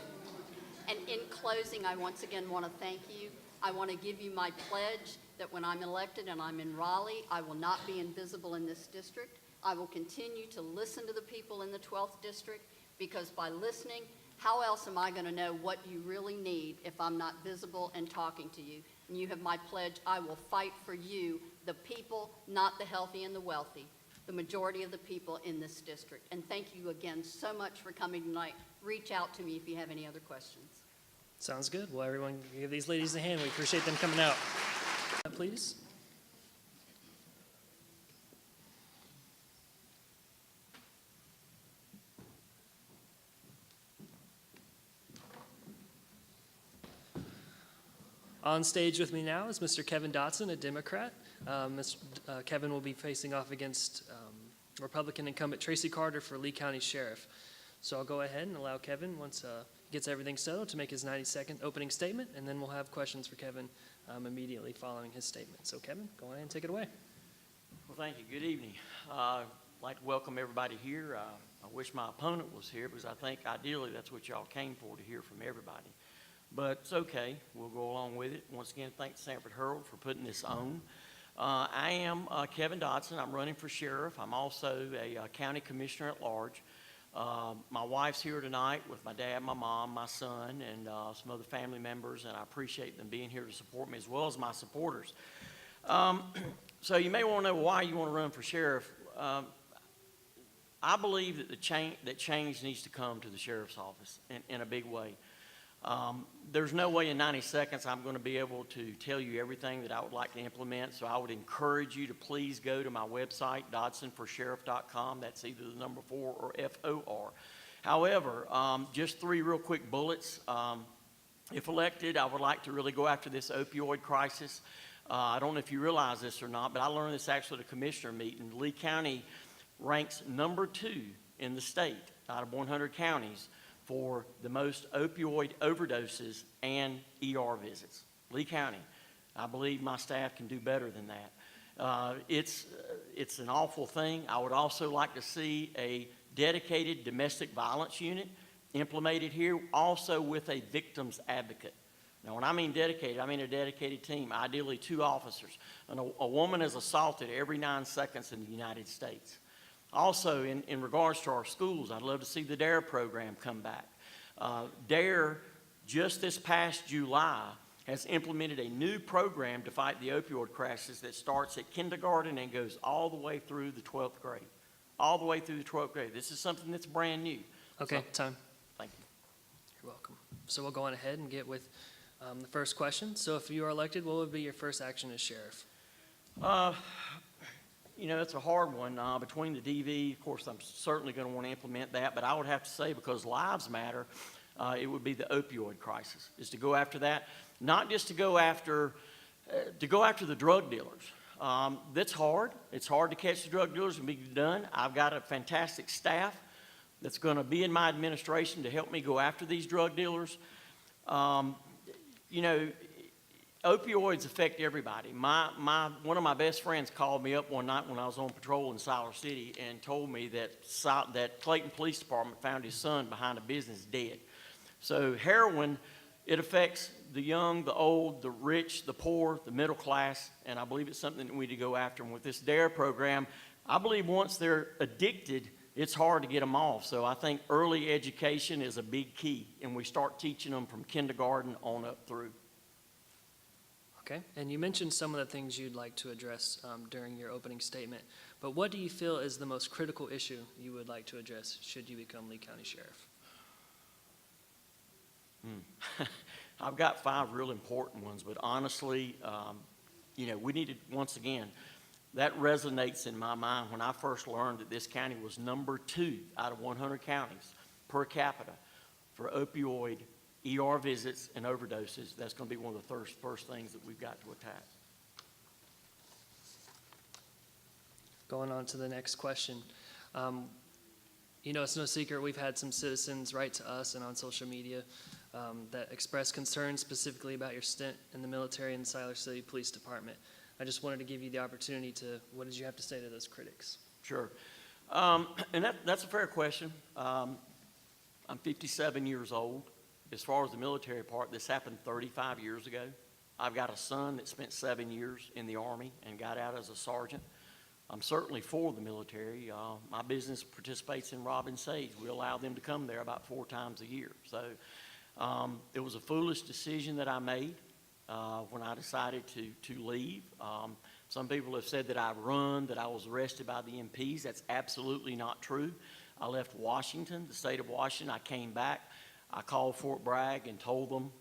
And in closing, I once again want to thank you. I want to give you my pledge that when I'm elected and I'm in Raleigh, I will not be invisible in this district. I will continue to listen to the people in the 12th district, because by listening, how else am I going to know what you really need if I'm not visible and talking to you? And you have my pledge. I will fight for you, the people, not the healthy and the wealthy, the majority of the people in this district. And thank you again so much for coming tonight. Reach out to me if you have any other questions. Sounds good. Well, everyone give these ladies a hand. We appreciate them coming out. Please. On stage with me now is Mr. Kevin Dotson, a Democrat. Kevin will be facing off against Republican incumbent Tracy Carter for Lee County Sheriff. So I'll go ahead and allow Kevin, once he gets everything settled, to make his 90-second opening statement, and then we'll have questions for Kevin immediately following his statement. So Kevin, go ahead and take it away. Well, thank you. Good evening. I'd like to welcome everybody here. I wish my opponent was here, because I think ideally that's what y'all came for, to hear from everybody. But it's okay. We'll go along with it. Once again, thank the Sanford Herald for putting this on. I am Kevin Dotson. I'm running for sheriff. I'm also a county commissioner at large. My wife's here tonight with my dad, my mom, my son, and some other family members, and I appreciate them being here to support me, as well as my supporters. So you may want to know why you want to run for sheriff. I believe that change needs to come to the sheriff's office in a big way. There's no way in 90 seconds I'm going to be able to tell you everything that I would like to implement, so I would encourage you to please go to my website, dodsonforsheriff.com. That's either the number 4 or FOR. However, just 3 real quick bullets. If elected, I would like to really go after this opioid crisis. I don't know if you realize this or not, but I learned this actually at a commissioner meeting. Lee County ranks number 2 in the state out of 100 counties for the most opioid overdoses and ER visits. Lee County. I believe my staff can do better than that. It's an awful thing. I would also like to see a dedicated domestic violence unit implemented here, also with a victim's advocate. Now, when I mean dedicated, I mean a dedicated team, ideally 2 officers. And a woman is assaulted every 9 seconds in the United States. Also, in regards to our schools, I'd love to see the DARE program come back. DARE, just this past July, has implemented a new program to fight the opioid crisis that starts at kindergarten and goes all the way through the 12th grade. All the way through the 12th grade. This is something that's brand new. Okay, time. Thank you. You're welcome. So we'll go on ahead and get with the first question. So if you are elected, what would be your first action as sheriff? It's a hard one. Between the DV, of course, I'm certainly going to want to implement that, but I would have to say, because lives matter, it would be the opioid crisis, is to go after that, not just to go after the drug dealers. That's hard. It's hard to catch the drug dealers and be done. I've got a fantastic staff that's going to be in my administration to help me go after these drug dealers. You know, opioids affect everybody. One of my best friends called me up one night when I was on patrol in Siler City and told me that Clayton Police Department found his son behind a business dead. So heroin, it affects the young, the old, the rich, the poor, the middle class, and I believe it's something that we need to go after. And with this DARE program, I believe once they're addicted, it's hard to get them off. So I think early education is a big key, and we start teaching them from kindergarten on up through. Okay, and you mentioned some of the things you'd like to address during your opening statement, but what do you feel is the most critical issue you would like to address should you become Lee County Sheriff? I've got 5 real important ones, but honestly, you know, we need to, once again, that resonates in my mind when I first learned that this county was number 2 out of 100 counties per capita for opioid ER visits and overdoses. That's going to be one of the first things that we've got to attack. Going on to the next question. You know, it's no secret we've had some citizens write to us and on social media that express concerns specifically about your stint in the military and Siler City Police Department. I just wanted to give you the opportunity to, what did you have to say to those critics? Sure. And that's a fair question. I'm 57 years old. As far as the military part, this happened 35 years ago. I've got a son that spent 7 years in the Army and got out as a sergeant. I'm certainly for the military. My business participates in Rob and Sage. We allow them to come there about 4 times a year. So it was a foolish decision that I made when I decided to leave. Some people have said that I run, that I was arrested by the MPs. That's absolutely not true. I left Washington, the state of Washington. I came back. I called Fort Bragg and told them,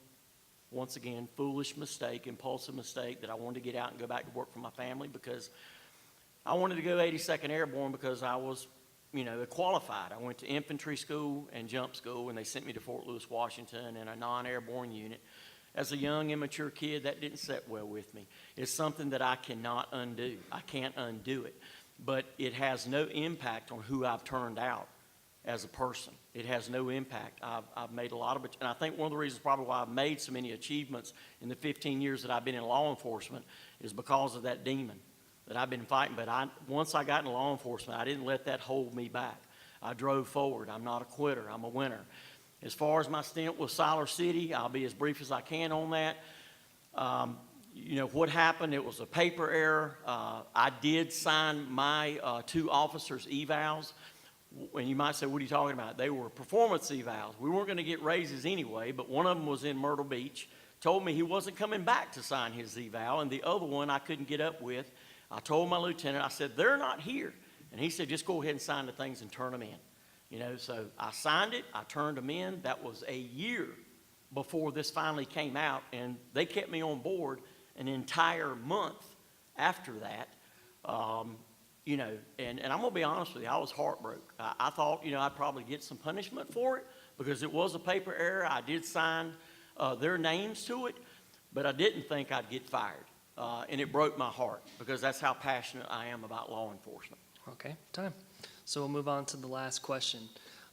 once again, foolish mistake, impulsive mistake, that I wanted to get out and go back to work for my family because I wanted to go 82nd Airborne because I was, you know, qualified. I went to infantry school and jump school, and they sent me to Fort Lewis, Washington in a non-airborne unit. As a young, immature kid, that didn't sit well with me. It's something that I cannot undo. I can't undo it. But it has no impact on who I've turned out as a person. It has no impact. I've made a lot of it, and I think one of the reasons probably why I've made so many achievements in the 15 years that I've been in law enforcement is because of that demon that I've been fighting. But once I got into law enforcement, I didn't let that hold me back. I drove forward. I'm not a quitter. I'm a winner. As far as my stint with Siler City, I'll be as brief as I can on that. You know, what happened, it was a paper error. I did sign my 2 officers' evals. And you might say, what are you talking about? They were performance evals. We weren't going to get raises anyway, but one of them was in Myrtle Beach, told me he wasn't coming back to sign his eval, and the other one I couldn't get up with. I told my lieutenant, I said, they're not here. And he said, just go ahead and sign the things and turn them in. You know, so I signed it, I turned them in. That was a year before this finally came out, and they kept me on board an entire month after that. You know, and I'm going to be honest with you, I was heartbroken. I thought, you know, I'd probably get some punishment for it because it was a paper error. I did sign their names to it, but I didn't think I'd get fired. And it broke my heart because that's how passionate I am about law enforcement. Okay, time. So we'll move on to the last question.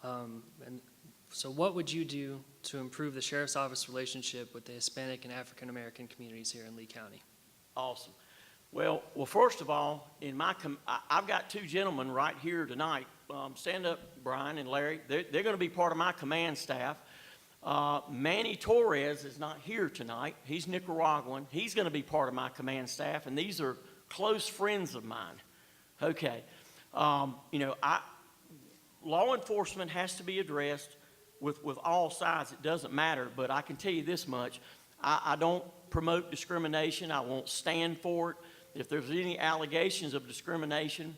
And so what would you do to improve the Sheriff's Office relationship with the Hispanic and African American communities here in Lee County? Awesome. Well, first of all, I've got 2 gentlemen right here tonight. Stand up, Brian and Larry. They're going to be part of my command staff. Manny Torres is not here tonight. He's Nicaraguan. He's going to be part of my command staff, and these are close friends of mine. Okay. You know, law enforcement has to be addressed with all sides. It doesn't matter, but I can tell you this much. I don't promote discrimination. I won't stand for it. If there's any allegations of discrimination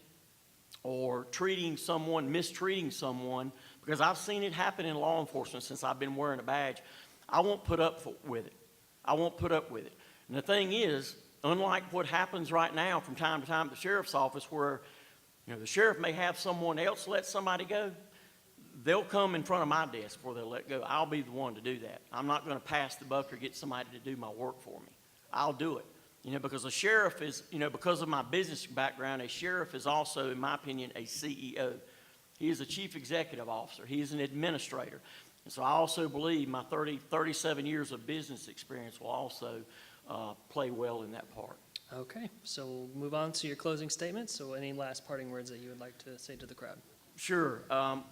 or mistreating someone, because I've seen it happen in law enforcement since I've been wearing a badge, I won't put up with it. I won't put up with it. And the thing is, unlike what happens right now from time to time at the sheriff's office where, you know, the sheriff may have someone else let somebody go, they'll come in front of my desk before they'll let go. I'll be the one to do that. I'm not going to pass the buck or get somebody to do my work for me. I'll do it. Because a sheriff is, because of my business background, a sheriff is also, in my opinion, a CEO. He is a chief executive officer. He is an administrator. And so I also believe my 37 years of business experience will also play well in that part. Okay, so we'll move on to your closing statements. So any last parting words that you would like to say to the crowd? Sure.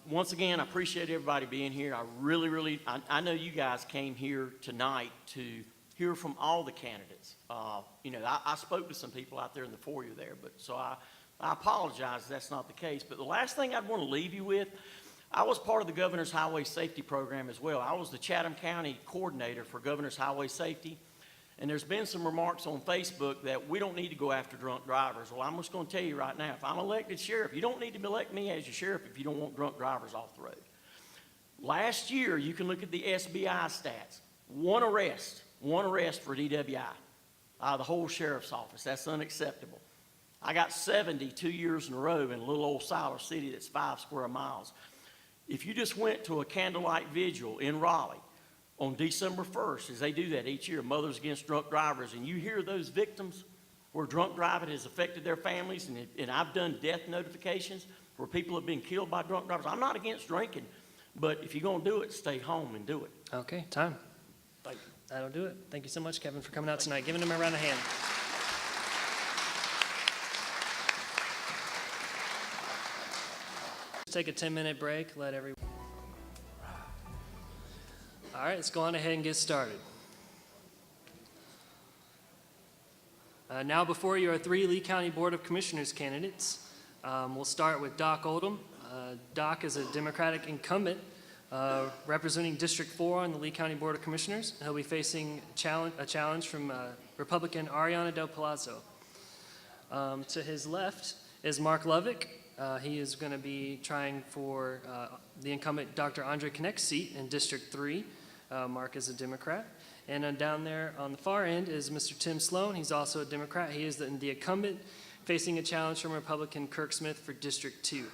Once again, I appreciate everybody being here. I really, I know you guys came here tonight to hear from all the candidates. I spoke to some people out there in the foyer there, but so I apologize if that's not the case. But the last thing I'd want to leave you with, I was part of the Governor's Highway Safety Program as well. I was the Chatham County Coordinator for Governor's Highway Safety. And there's been some remarks on Facebook that we don't need to go after drunk drivers. Well, I'm just going to tell you right now, if I'm elected sheriff, you don't need to elect me as your sheriff if you don't want drunk drivers off the road. Last year, you can look at the SBI stats. One arrest for DWI out of the whole sheriff's office. That's unacceptable. I got 70 2 years in a row in a little old Siler City that's 5 square miles. If you just went to a candlelight vigil in Raleigh on December 1st, as they do that each year, Mothers Against Drunk Drivers, and you hear those victims where drunk driving has affected their families, and I've done death notifications where people have been killed by drunk drivers. I'm not against drinking, but if you're going to do it, stay home and do it. Okay, time. Thank you. That'll do it. Thank you so much, Kevin, for coming out tonight. Giving him a round of hand. Let's take a 10-minute break. Let everyone. All right, let's go on ahead and get started. Now before you are 3 Lee County Board of Commissioners candidates. We'll start with Doc Oldham. Doc is a Democratic incumbent representing District 4 on the Lee County Board of Commissioners. He'll be facing a challenge from Republican Ariana Del Palazzo. To his left is Mark Lovick. He is going to be trying for the incumbent Dr. Andre Connect's seat in District 3. Mark is a Democrat. And down there on the far end is Mr. Tim Sloan. He's also a Democrat. He is the incumbent facing a challenge from Republican Kirk Smith for District 2.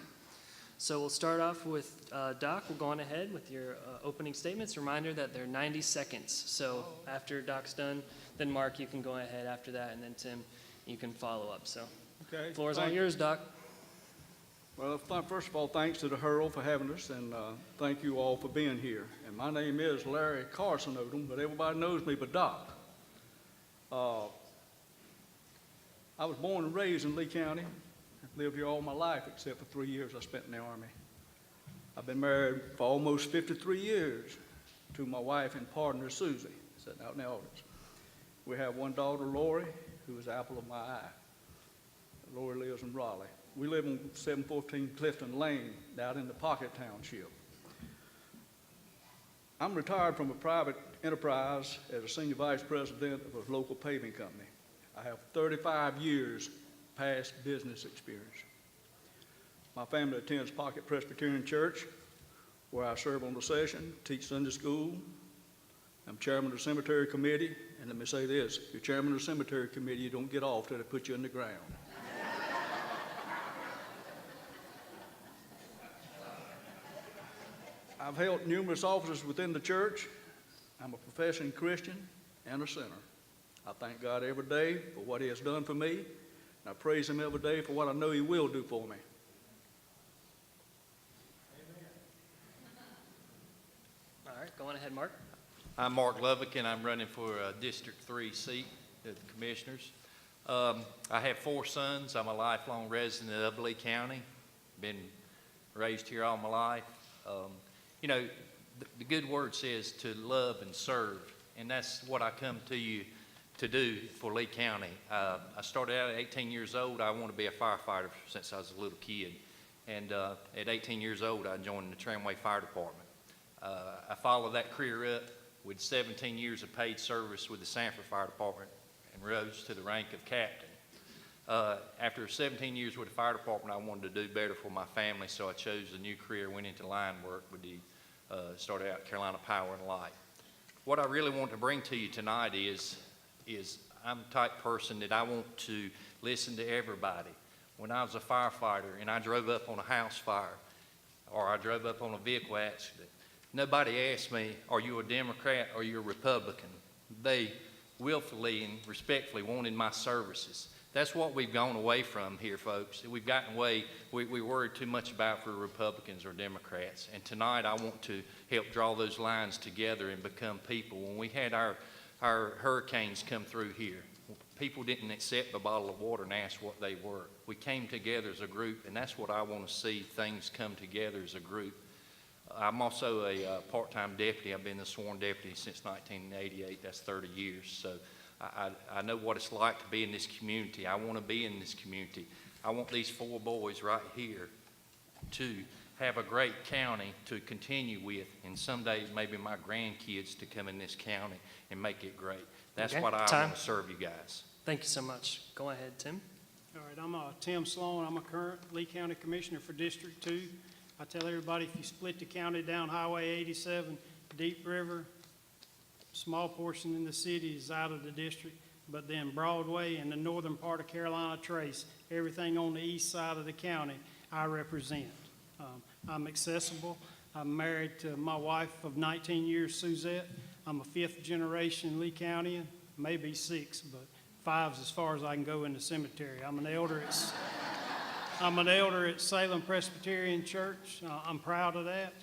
So we'll start off with Doc. We'll go on ahead with your opening statements. Reminder that they're 90 seconds. So after Doc's done, then Mark, you can go ahead after that, and then Tim, you can follow up. So Okay. floor is all yours, Doc. Well, first of all, thanks to the Herald for having us, and thank you all for being here. And my name is Larry Carson Odom, but everybody knows me by Doc. I was born and raised in Lee County. I've lived here all my life except for 3 years I spent in the Army. I've been married for almost 53 years to my wife and partner, Susie, sitting out in the audience. We have one daughter, Lori, who is the apple of my eye. Lori lives in Raleigh. We live on 714 Clifton Lane, down in the Pocket Township. I'm retired from a private enterprise as a senior vice president of a local paving company. I have 35 years past business experience. My family attends Pocket Presbyterian Church, where I serve on the session, teach Sunday school. I'm chairman of the cemetery committee, and let me say this, if you're chairman of the cemetery committee, you don't get off till they put you in the ground. I've held numerous offices within the church. I'm a professing Christian and a sinner. I thank God every day for what He has done for me, and I praise Him every day for what I know He will do for me. All right, go on ahead, Mark. I'm Mark Lovick, and I'm running for a District 3 seat at the Commissioners. I have 4 sons. I'm a lifelong resident of Lee County. Been raised here all my life. The good word says to love and serve, and that's what I come to you to do for Lee County. I started out at 18 years old. I wanted to be a firefighter since I was a little kid, and at 18 years old, I joined the Tramway Fire Department. I followed that career up with 17 years of paid service with the Sanford Fire Department and rose to the rank of captain. After 17 years with the fire department, I wanted to do better for my family, so I chose a new career, went into line work with started out Carolina Power and Light. What I really want to bring to you tonight is I'm the type of person that I want to listen to everybody. When I was a firefighter and I drove up on a house fire, or I drove up on a vehicle accident, nobody asked me, are you a Democrat or you a Republican? They willfully and respectfully wanted my services. That's what we've gone away from here, folks. We've gotten away, we worry too much about if we're Republicans or Democrats. And tonight I want to help draw those lines together and become people. When we had our hurricanes come through here, people didn't accept a bottle of water and ask what they were. We came together as a group, and that's what I want to see, things come together as a group. I'm also a part-time deputy. I've been the sworn deputy since 1988. That's 30 years. So I know what it's like to be in this community. I want to be in this community. I want these 4 boys right here to have a great county to continue with, and someday maybe my grandkids to come in this county and make it great. That's Okay, what I time. want to serve you guys. Thank you so much. Go ahead, Tim. All right, I'm Tim Sloan. I'm a current Lee County Commissioner for District 2. I tell everybody, if you split the county down Highway 87, Deep River, small portion in the city is out of the district, but then Broadway and the northern part of Carolina Trace, everything on the east side of the county, I represent. I'm accessible. I'm married to my wife of 19 years, Suzette. I'm a 5th generation Lee Countyan, maybe 6, but 5's as far as I can go in the cemetery. I'm an elder at Salem Presbyterian Church. I'm proud of that.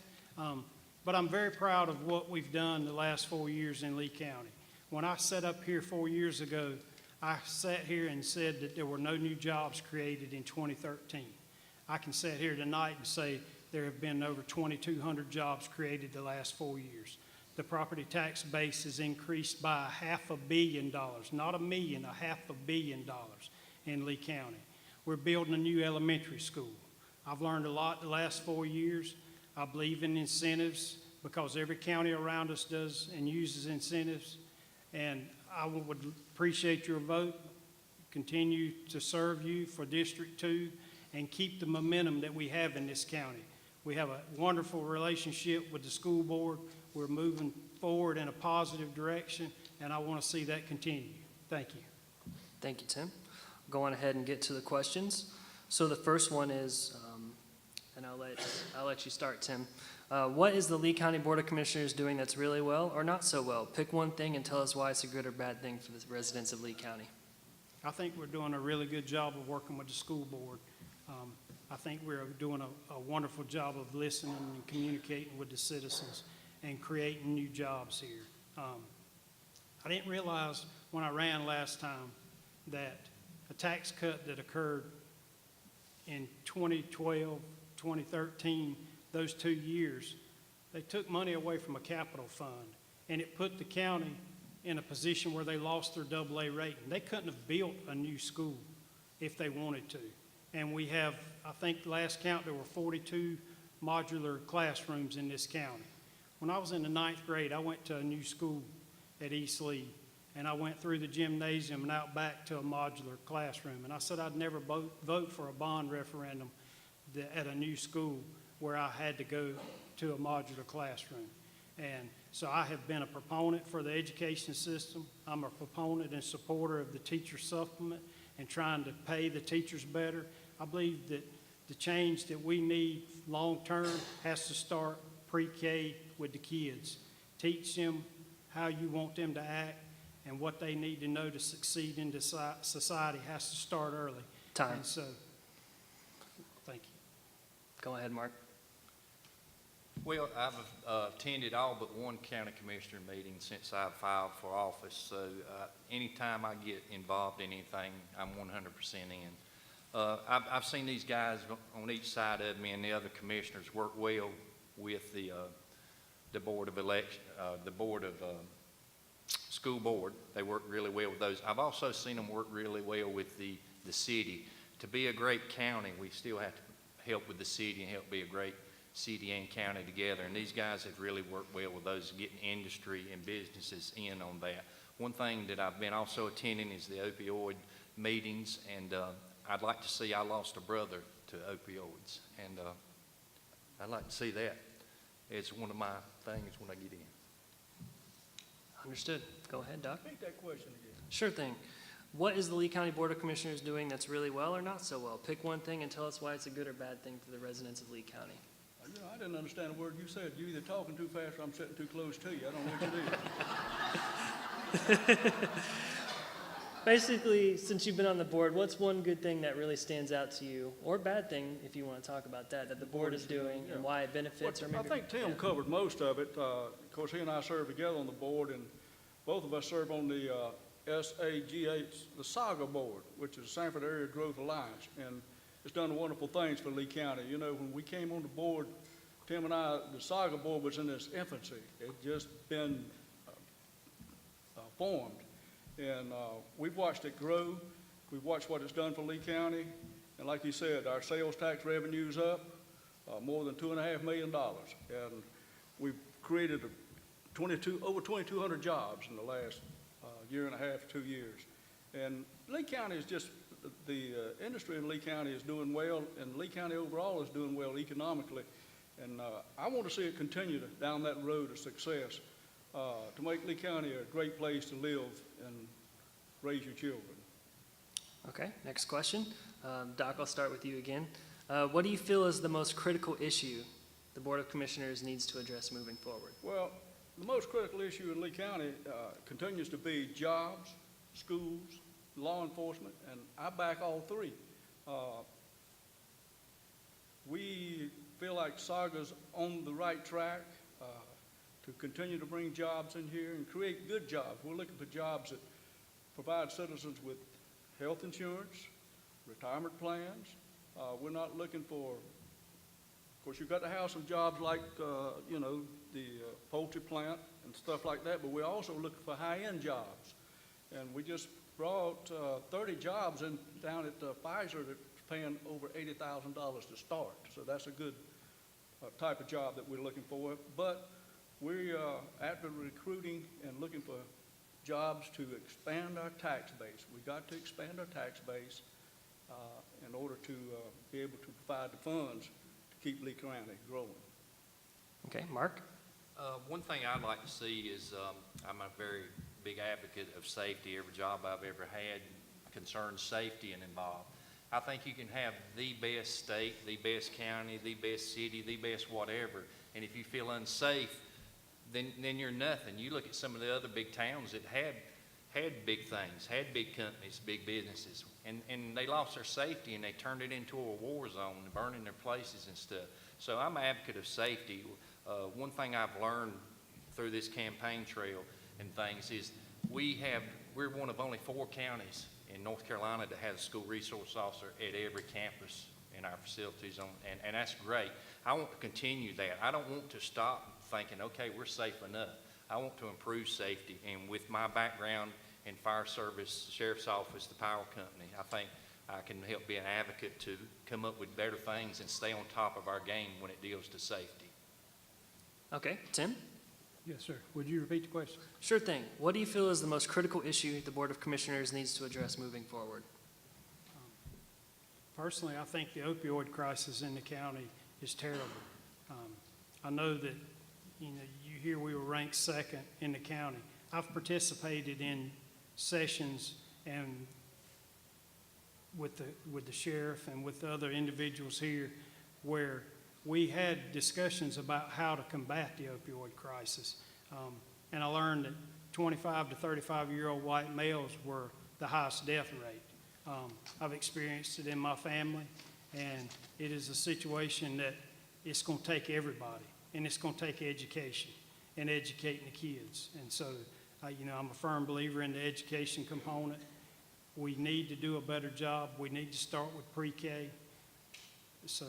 But I'm very proud of what we've done the last 4 years in Lee County. When I sat up here 4 years ago, I sat here and said that there were no new jobs created in 2013. I can sit here tonight and say there have been over 2,200 jobs created the last 4 years. The property tax base has increased by $500 million, not $1 million, $500 million in Lee County. We're building a new elementary school. I've learned a lot the last 4 years. I believe in incentives because every county around us does and uses incentives. And I would appreciate your vote, continue to serve you for District 2, and keep the momentum that we have in this county. We have a wonderful relationship with the school board. We're moving forward in a positive direction, and I want to see that continue. Thank you. Thank you, Tim. Go on ahead and get to the questions. So the first one is, and I'll let you start, Tim. What is the Lee County Board of Commissioners doing that's really well or not so well? Pick one thing and tell us why it's a good or bad thing for the residents of Lee County. I think we're doing a really good job of working with the school board. I think we're doing a wonderful job of listening and communicating with the citizens and creating new jobs here. I didn't realize when I ran last time that a tax cut that occurred in 2012, 2013, those 2 years, they took money away from a capital fund, and it put the county in a position where they lost their AA rating. They couldn't have built a new school if they wanted to. And we have, I think last count, there were 42 modular classrooms in this county. When I was in the 9th grade, I went to a new school at East Lee, and I went through the gymnasium and out back to a modular classroom. And I said I'd never vote for a bond referendum at a new school where I had to go to a modular classroom. And so I have been a proponent for the education system. I'm a proponent and supporter of the teacher supplement and trying to pay the teachers better. I believe that the change that we need long-term has to start pre-K with the kids. Teach them how you want them to act and what they need to know to succeed in society has to start early. Time. And so, thank you. Go ahead, Mark. Well, I've attended all but one county commissioner meeting since I've filed for office, so anytime I get involved in anything, I'm 100% in. I've seen these guys on each side of me and the other commissioners work well with the board of election, the board of school board. They work really well with those. I've also seen them work really well with the city. To be a great county, we still have to help with the city and help be a great city and county together, and these guys have really worked well with those, getting industry and businesses in on that. One thing that I've been also attending is the opioid meetings, and I'd like to see, I lost a brother to opioids, and I'd like to see that as one of my things when I get in. Understood. Go ahead, Doc. Repeat that question again. Sure thing. What is the Lee County Board of Commissioners doing that's really well or not so well? Pick one thing and tell us why it's a good or bad thing for the residents of Lee County. You know, I didn't understand a word you said. You either talking too fast or I'm sitting too close to you. I don't know what you do. Basically, since you've been on the board, what's one good thing that really stands out to you, or bad thing, if you want to talk about that the board is doing and why it benefits, or Well, maybe? I think Tim covered most of it. Of course, he and I serve together on the board, and both of us serve on the SAGH, the SAGA board, which is Sanford Area Growth Alliance, and it's done wonderful things for Lee County. You know, when we came on the board, Tim and I, the SAGA board was in its infancy. It just been formed. And we've watched it grow. We've watched what it's done for Lee County. And like you said, our sales tax revenue's up more than $2.5 million. And we've created over 2,200 jobs in the last year and a half, 2 years. And Lee County is just, the industry in Lee County is doing well, and Lee County overall is doing well economically. And I want to see it continue down that road of success to make Lee County a great place to live and raise your children. Okay, next question. Doc, I'll start with you again. What do you feel is the most critical issue the Board of Commissioners needs to address moving forward? Well, the most critical issue in Lee County continues to be jobs, schools, law enforcement, and I back all three. We feel like Saga's on the right track to continue to bring jobs in here and create good jobs. We're looking for jobs that provide citizens with health insurance, retirement plans. We're not looking for, of course, you've got to have some jobs like, you know, the poultry plant and stuff like that, but we're also looking for high-end jobs. And we just brought 30 jobs in down at Pfizer that's paying over $80,000 to start. So that's a good type of job that we're looking for. But we are after recruiting and looking for jobs to expand our tax base. We got to expand our tax base in order to be able to provide the funds to keep Lee County growing. Okay, Mark? One thing I'd like to see is, I'm a very big advocate of safety. Every job I've ever had concerns safety and involved. I think you can have the best state, the best county, the best city, the best whatever, and if you feel unsafe, then you're nothing. You look at some of the other big towns that had big things, had big companies, big businesses, and they lost their safety and they turned it into a war zone, burning their places and stuff. So I'm an advocate of safety. One thing I've learned through this campaign trail and things is we're one of only 4 counties in North Carolina that has a school resource officer at every campus in our facilities, and that's great. I want to continue that. I don't want to stop thinking, okay, we're safe enough. I want to improve safety, and with my background in fire service, sheriff's office, the power company, I think I can help be an advocate to come up with better things and stay on top of our game when it deals to safety. Okay, Tim? Yes, sir. Would you repeat the question? Sure thing. What do you feel is the most critical issue the Board of Commissioners needs to address moving forward? Personally, I think the opioid crisis in the county is terrible. I know that, you hear we were ranked second in the county. I've participated in sessions and with the sheriff and with the other individuals here where we had discussions about how to combat the opioid crisis. And I learned that 25 to 35-year-old white males were the highest death rate. I've experienced it in my family, and it is a situation that it's going to take everybody, and it's going to take education and educating the kids. And so, I'm a firm believer in the education component. We need to do a better job. We need to start with pre-K. So,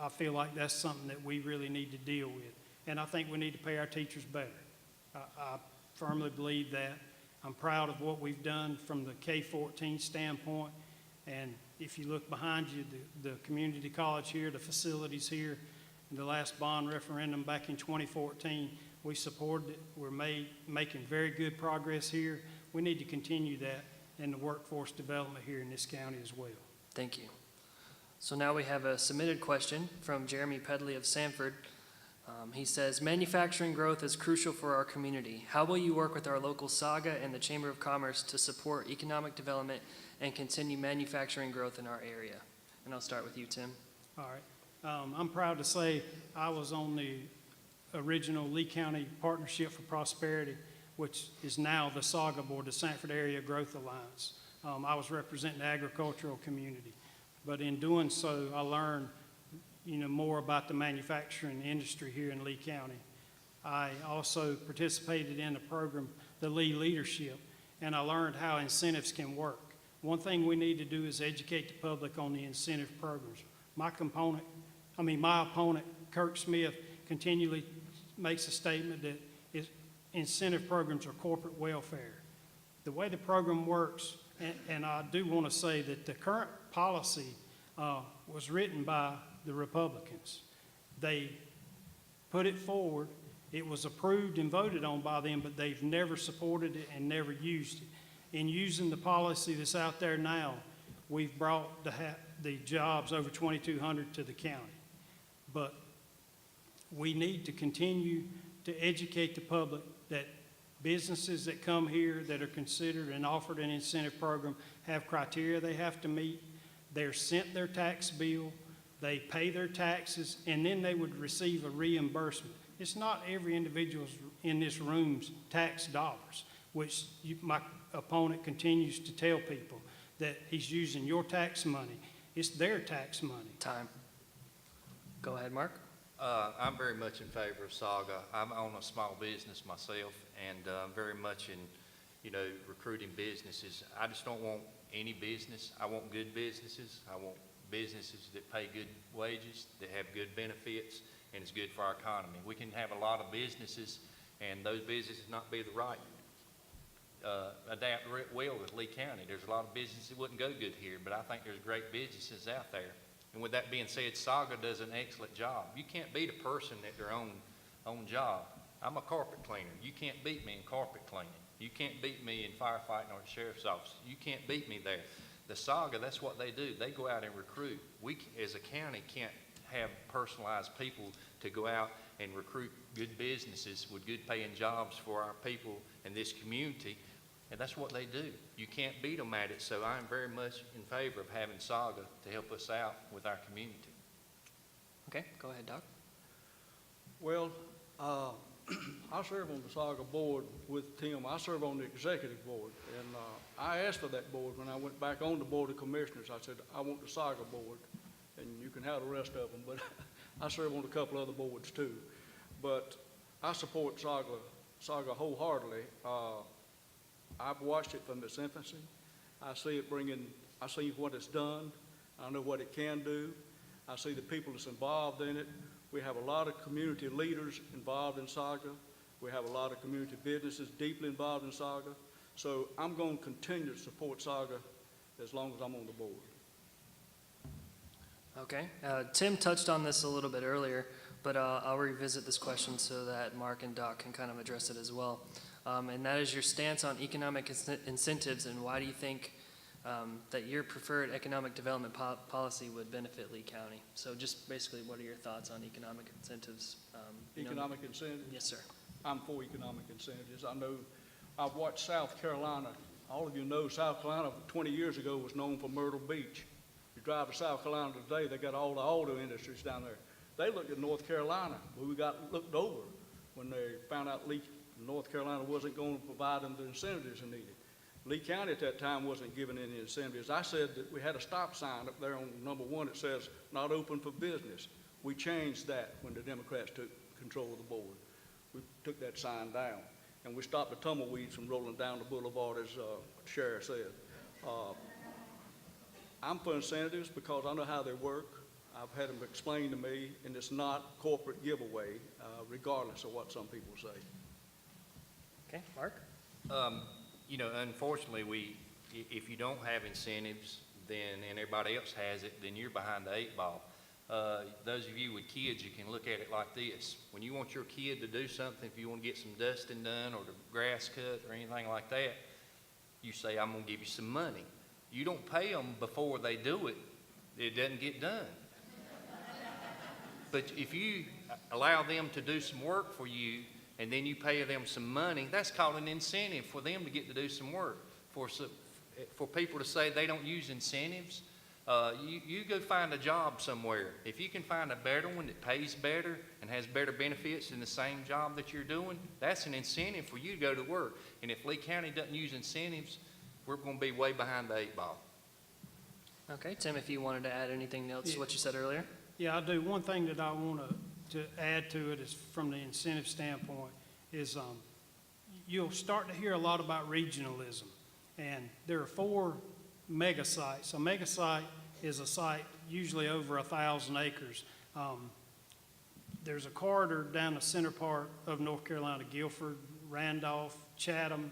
I feel like that's something that we really need to deal with. And I think we need to pay our teachers better. I firmly believe that. I'm proud of what we've done from the K-14 standpoint. And if you look behind you, the community college here, the facilities here, in the last bond referendum back in 2014, we supported it. We're making very good progress here. We need to continue that in the workforce development here in this county as well. Thank you. So now we have a submitted question from Jeremy Pedley of Sanford. He says, manufacturing growth is crucial for our community. How will you work with our local SAGA and the Chamber of Commerce to support economic development and continue manufacturing growth in our area? And I'll start with you, Tim. All right. I'm proud to say I was on the original Lee County Partnership for Prosperity, which is now the SAGA Board, the Sanford Area Growth Alliance. I was representing the agricultural community. But in doing so, I learned, more about the manufacturing industry here in Lee County. I also participated in the program, the Lee Leadership, and I learned how incentives can work. One thing we need to do is educate the public on the incentive programs. My opponent, Kirk Smith, continually makes a statement that incentive programs are corporate welfare. The way the program works, and I do want to say that the current policy was written by the Republicans. They put it forward. It was approved and voted on by them, but they've never supported it and never used it. In using the policy that's out there now, we've brought the jobs, over 2,200, to the county. But we need to continue to educate the public that businesses that come here that are considered and offered an incentive program have criteria they have to meet. They're sent their tax bill, they pay their taxes, and then they would receive a reimbursement. It's not every individual in this room's tax dollars, which my opponent continues to tell people that he's using your tax money. It's their tax money. Time. Go ahead, Mark. I'm very much in favor of SAGA. I'm on a small business myself, and very much in, recruiting businesses. I just don't want any business. I want good businesses. I want businesses that pay good wages, that have good benefits, and it's good for our economy. We can have a lot of businesses, and those businesses not be the right adapt well with Lee County. There's a lot of businesses that wouldn't go good here, but I think there's great businesses out there. And with that being said, SAGA does an excellent job. You can't beat a person at their own job. I'm a carpet cleaner. You can't beat me in carpet cleaning. You can't beat me in firefighting or the sheriff's office. You can't beat me there. The SAGA, that's what they do. They go out and recruit. We, as a county, can't have personalized people to go out and recruit good businesses with good paying jobs for our people in this community. And that's what they do. You can't beat them at it, so I'm very much in favor of having SAGA to help us out with our community. Okay, go ahead, Doc. Well, I serve on the SAGA board with Tim. I serve on the executive board, and I asked for that board when I went back on the Board of Commissioners. I said, I want the SAGA board, and you can have the rest of them, but I serve on a couple other boards too. But I support SAGA wholeheartedly. I've watched it from its infancy. I see what it's done. I know what it can do. I see the people that's involved in it. We have a lot of community leaders involved in SAGA. We have a lot of community businesses deeply involved in SAGA. So I'm going to continue to support SAGA as long as I'm on the board. Okay. Tim touched on this a little bit earlier, but I'll revisit this question so that Mark and Doc can kind of address it as well. And that is your stance on economic incentives, and why do you think that your preferred economic development policy would benefit Lee County? So just basically, what are your thoughts on economic incentives? Economic incentives? Yes, sir. I'm for economic incentives. I know I've watched South Carolina. All of you know South Carolina 20 years ago was known for Myrtle Beach. You drive to South Carolina today, they got all the auto industries down there. They looked at North Carolina. We got looked over when they found out North Carolina wasn't going to provide them the incentives they needed. Lee County at that time wasn't giving any incentives. I said that we had a stop sign up there on number 1 that says not open for business. We changed that when the Democrats took control of the board. We took that sign down, and we stopped the tumbleweeds from rolling down the boulevard, as Sheriff said. I'm for incentives because I know how they work. I've had them explained to me, and it's not corporate giveaway, regardless of what some people say. Okay, Mark? Unfortunately, if you don't have incentives, and everybody else has it, then you're behind the 8 ball. Those of you with kids, you can look at it like this. When you want your kid to do something, if you want to get some dusting done or the grass cut or anything like that, you say, I'm going to give you some money. You don't pay them before they do it. It doesn't get done. But if you allow them to do some work for you, and then you pay them some money, that's called an incentive for them to get to do some work. For people to say they don't use incentives, You go find a job somewhere. If you can find a better one that pays better and has better benefits than the same job that you're doing, that's an incentive for you to go to work. And if Lee County doesn't use incentives, we're going to be way behind the 8 ball. Okay, Tim, if you wanted to add anything else to what you said earlier? Yeah, I do. One thing that I want to add to it is from the incentive standpoint is you'll start to hear a lot about regionalism. And there are 4 mega sites. A mega site is a site usually over 1,000 acres. There's a corridor down the center part of North Carolina, Guilford, Randolph, Chatham,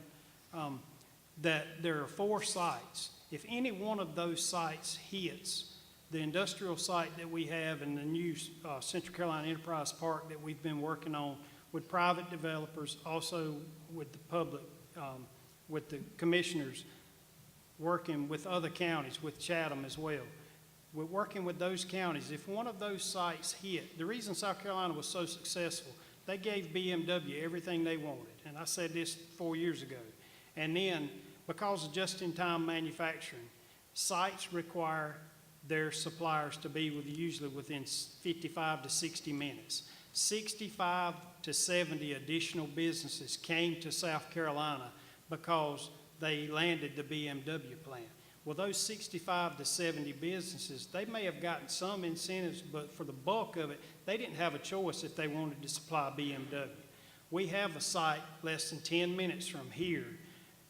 that there are 4 sites. If any one of those sites hits, the industrial site that we have and the new Central Carolina Enterprise Park that we've been working on with private developers, also with the public, with the commissioners, working with other counties, with Chatham as well. We're working with those counties. If one of those sites hit, the reason South Carolina was so successful, they gave BMW everything they wanted. And I said this 4 years ago. And then, because of just-in-time manufacturing, sites require their suppliers to be usually within 55 to 60 minutes. 65 to 70 additional businesses came to South Carolina because they landed the BMW plant. Well, those 65 to 70 businesses, they may have gotten some incentives, but for the bulk of it, they didn't have a choice if they wanted to supply BMW. We have a site less than 10 minutes from here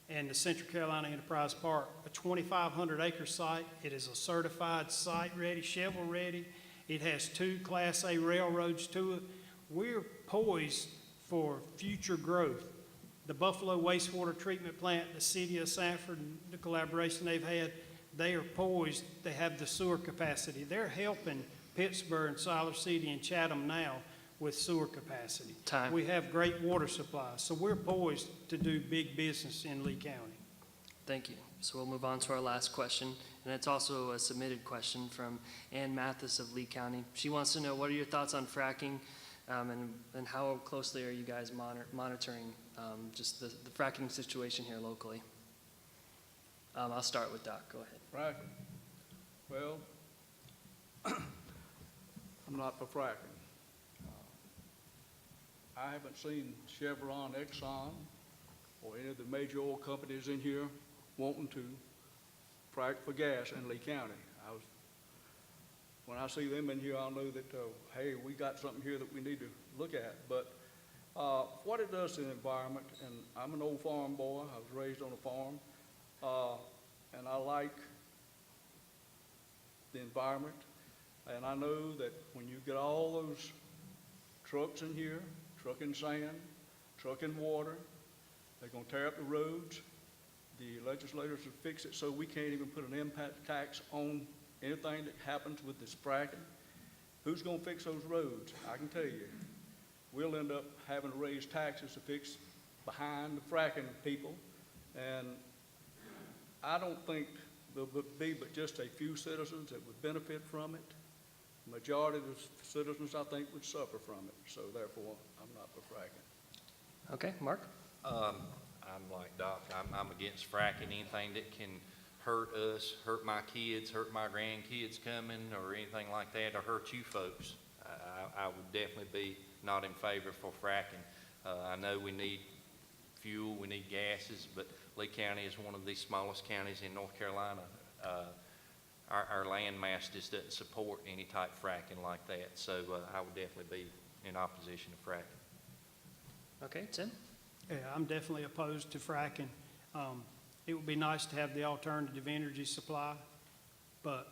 in the Central Carolina Enterprise Park, a 2,500 acre site. It is a certified site ready, shovel ready. It has 2 Class A railroads to it. We're poised for future growth. The Buffalo wastewater treatment plant, the city of Sanford, and the collaboration they've had, they are poised. They have the sewer capacity. They're helping Pittsburgh and Siler City and Chatham now with sewer capacity. Time. We have great water supplies. So we're poised to do big business in Lee County. Thank you. So we'll move on to our last question, and it's also a submitted question from Ann Mathis of Lee County. She wants to know, what are your thoughts on fracking, and how closely are you guys monitoring just the fracking situation here locally? I'll start with Doc. Go ahead. Fracking. Well, I'm not for fracking. I haven't seen Chevron, Exxon, or any of the major oil companies in here wanting to frack for gas in Lee County. When I see them in here, I'll know that, hey, we got something here that we need to look at. But what it does to the environment, and I'm an old farm boy, I was raised on a farm, and I like the environment. And I know that when you get all those trucks in here, trucking sand, trucking water, they're gonna tear up the roads. The legislators will fix it so we can't even put an impact tax on anything that happens with this fracking. Who's gonna fix those roads? I can tell you. We'll end up having to raise taxes to fix behind the fracking people. And I don't think there'll be but just a few citizens that would benefit from it. The majority of the citizens, I think, would suffer from it. So therefore, I'm not for fracking. Okay, Mark? I'm like Doc. I'm against fracking. Anything that can hurt us, hurt my kids, hurt my grandkids coming, or anything like that, or hurt you folks, I would definitely be not in favor for fracking. I know we need fuel, we need gases, but Lee County is one of the smallest counties in North Carolina. Our land mass just doesn't support any type of fracking like that, so I would definitely be in opposition to fracking. Okay, Tim? Yeah, I'm definitely opposed to fracking. It would be nice to have the alternative energy supply, but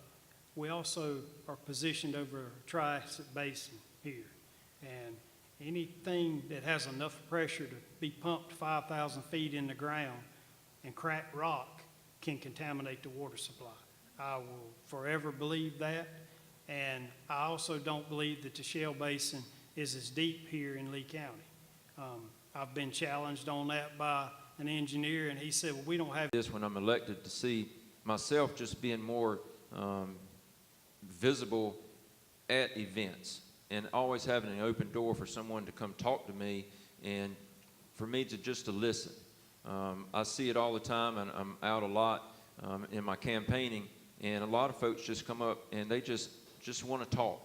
we also are positioned over a Triassic Basin here. And anything that has enough pressure to be pumped 5,000 feet in the ground and crack rock can contaminate the water supply. I will forever believe that. And I also don't believe that the shale basin is as deep here in Lee County. I've been challenged on that by an engineer, and he said, well, we don't have this when I'm elected, to see myself just being more visible at events and always having an open door for someone to come talk to me and for me to just to listen. I see it all the time, and I'm out a lot in my campaigning, And a lot of folks just come up and they just want to talk.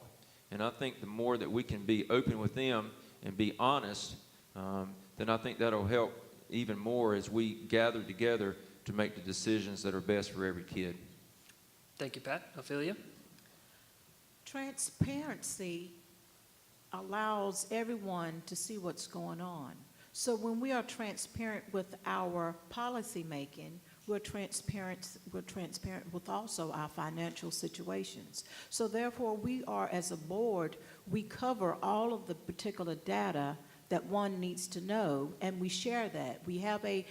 And I think the more that we can be open with them and be honest, then I think that'll help even more as we gather together to make the decisions that are best for every kid. Thank you, Pat. Ophelia? Transparency allows everyone to see what's going on. So when we are transparent with our policy making, we're transparent with also our financial situations. So therefore, we are, as a board, we cover all of the particular data that one needs to know, and we share that. We have a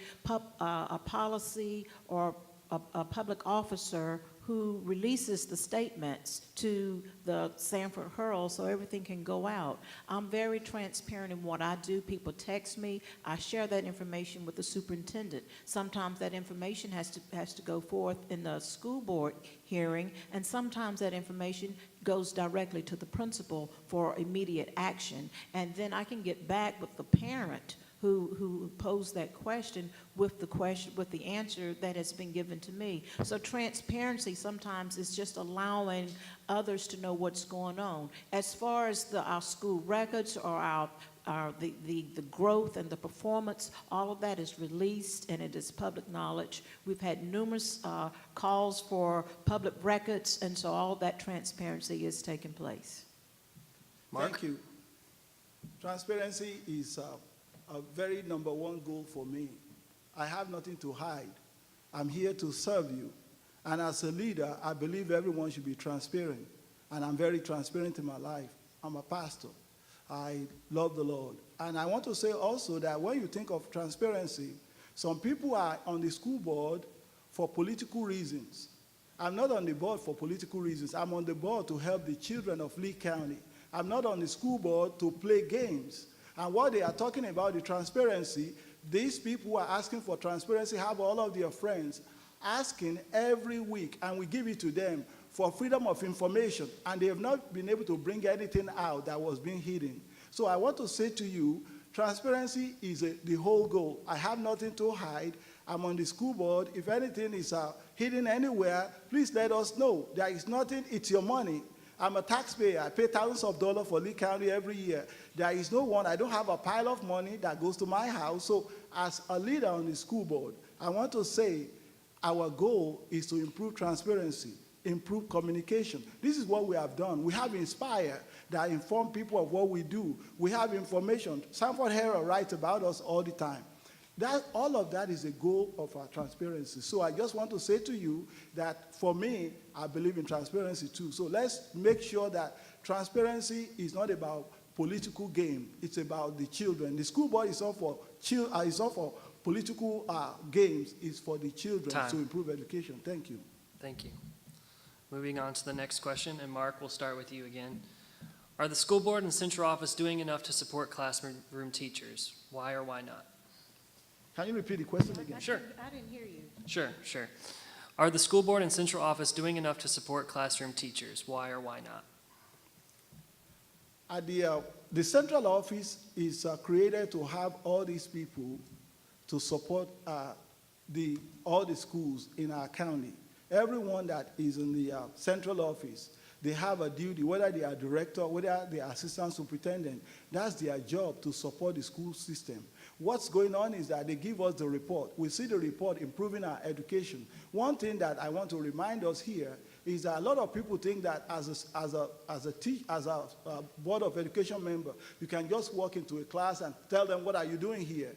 policy or a public officer who releases the statements to the Sanford Herald so everything can go out. I'm very transparent in what I do. People text me. I share that information with the superintendent. Sometimes that information has to go forth in the school board hearing, and sometimes that information goes directly to the principal for immediate action. And then I can get back with the parent who posed that question with the answer that has been given to me. So transparency sometimes is just allowing others to know what's going on. As far as our school records or the growth and the performance, all of that is released and it is public knowledge. We've had numerous calls for public records, and so all that transparency is taking place. Mark? Thank you. Transparency is a very number one goal for me. I have nothing to hide. I'm here to serve you. And as a leader, I believe everyone should be transparent. And I'm very transparent in my life. I'm a pastor. I love the Lord. And I want to say also that when you think of transparency, some people are on the school board for political reasons. I'm not on the board for political reasons. I'm on the board to help the children of Lee County. I'm not on the school board to play games. And what they are talking about, the transparency, these people who are asking for transparency have all of their friends asking every week, and we give it to them for freedom of information, and they have not been able to bring anything out that was being hidden. So I want to say to you, transparency is the whole goal. I have nothing to hide. I'm on the school board. If anything is hidden anywhere, please let us know. There is nothing. It's your money. I'm a taxpayer. I pay thousands of dollars for Lee County every year. There is no one. I don't have a pile of money that goes to my house. So as a leader on the school board, I want to say our goal is to improve transparency, improve communication. This is what we have done. We have Inspire that inform people of what we do. We have information. Sanford Herald writes about us all the time. All of that is a goal of our transparency. So I just want to say to you that for me, I believe in transparency too. So let's make sure that transparency is not about political game. It's about the children. The school board is not for political games. It's for the children to improve education. Thank you. Thank you. Moving on to the next question, and Mark, we'll start with you again. Are the school board and central office doing enough to support classroom teachers? Why or why not? Can you repeat the question again? Sure. I didn't hear you. Sure. Are the school board and central office doing enough to support classroom teachers? Why or why not? The central office is created to have all these people to support all the schools in our county. Everyone that is in the central office, they have a duty, whether they are director, whether they are assistant superintendent. That's their job, to support the school system. What's going on is that they give us the report. We see the report improving our education. One thing that I want to remind us here is that a lot of people think that as a Board of Education member, you can just walk into a class and tell them, what are you doing here?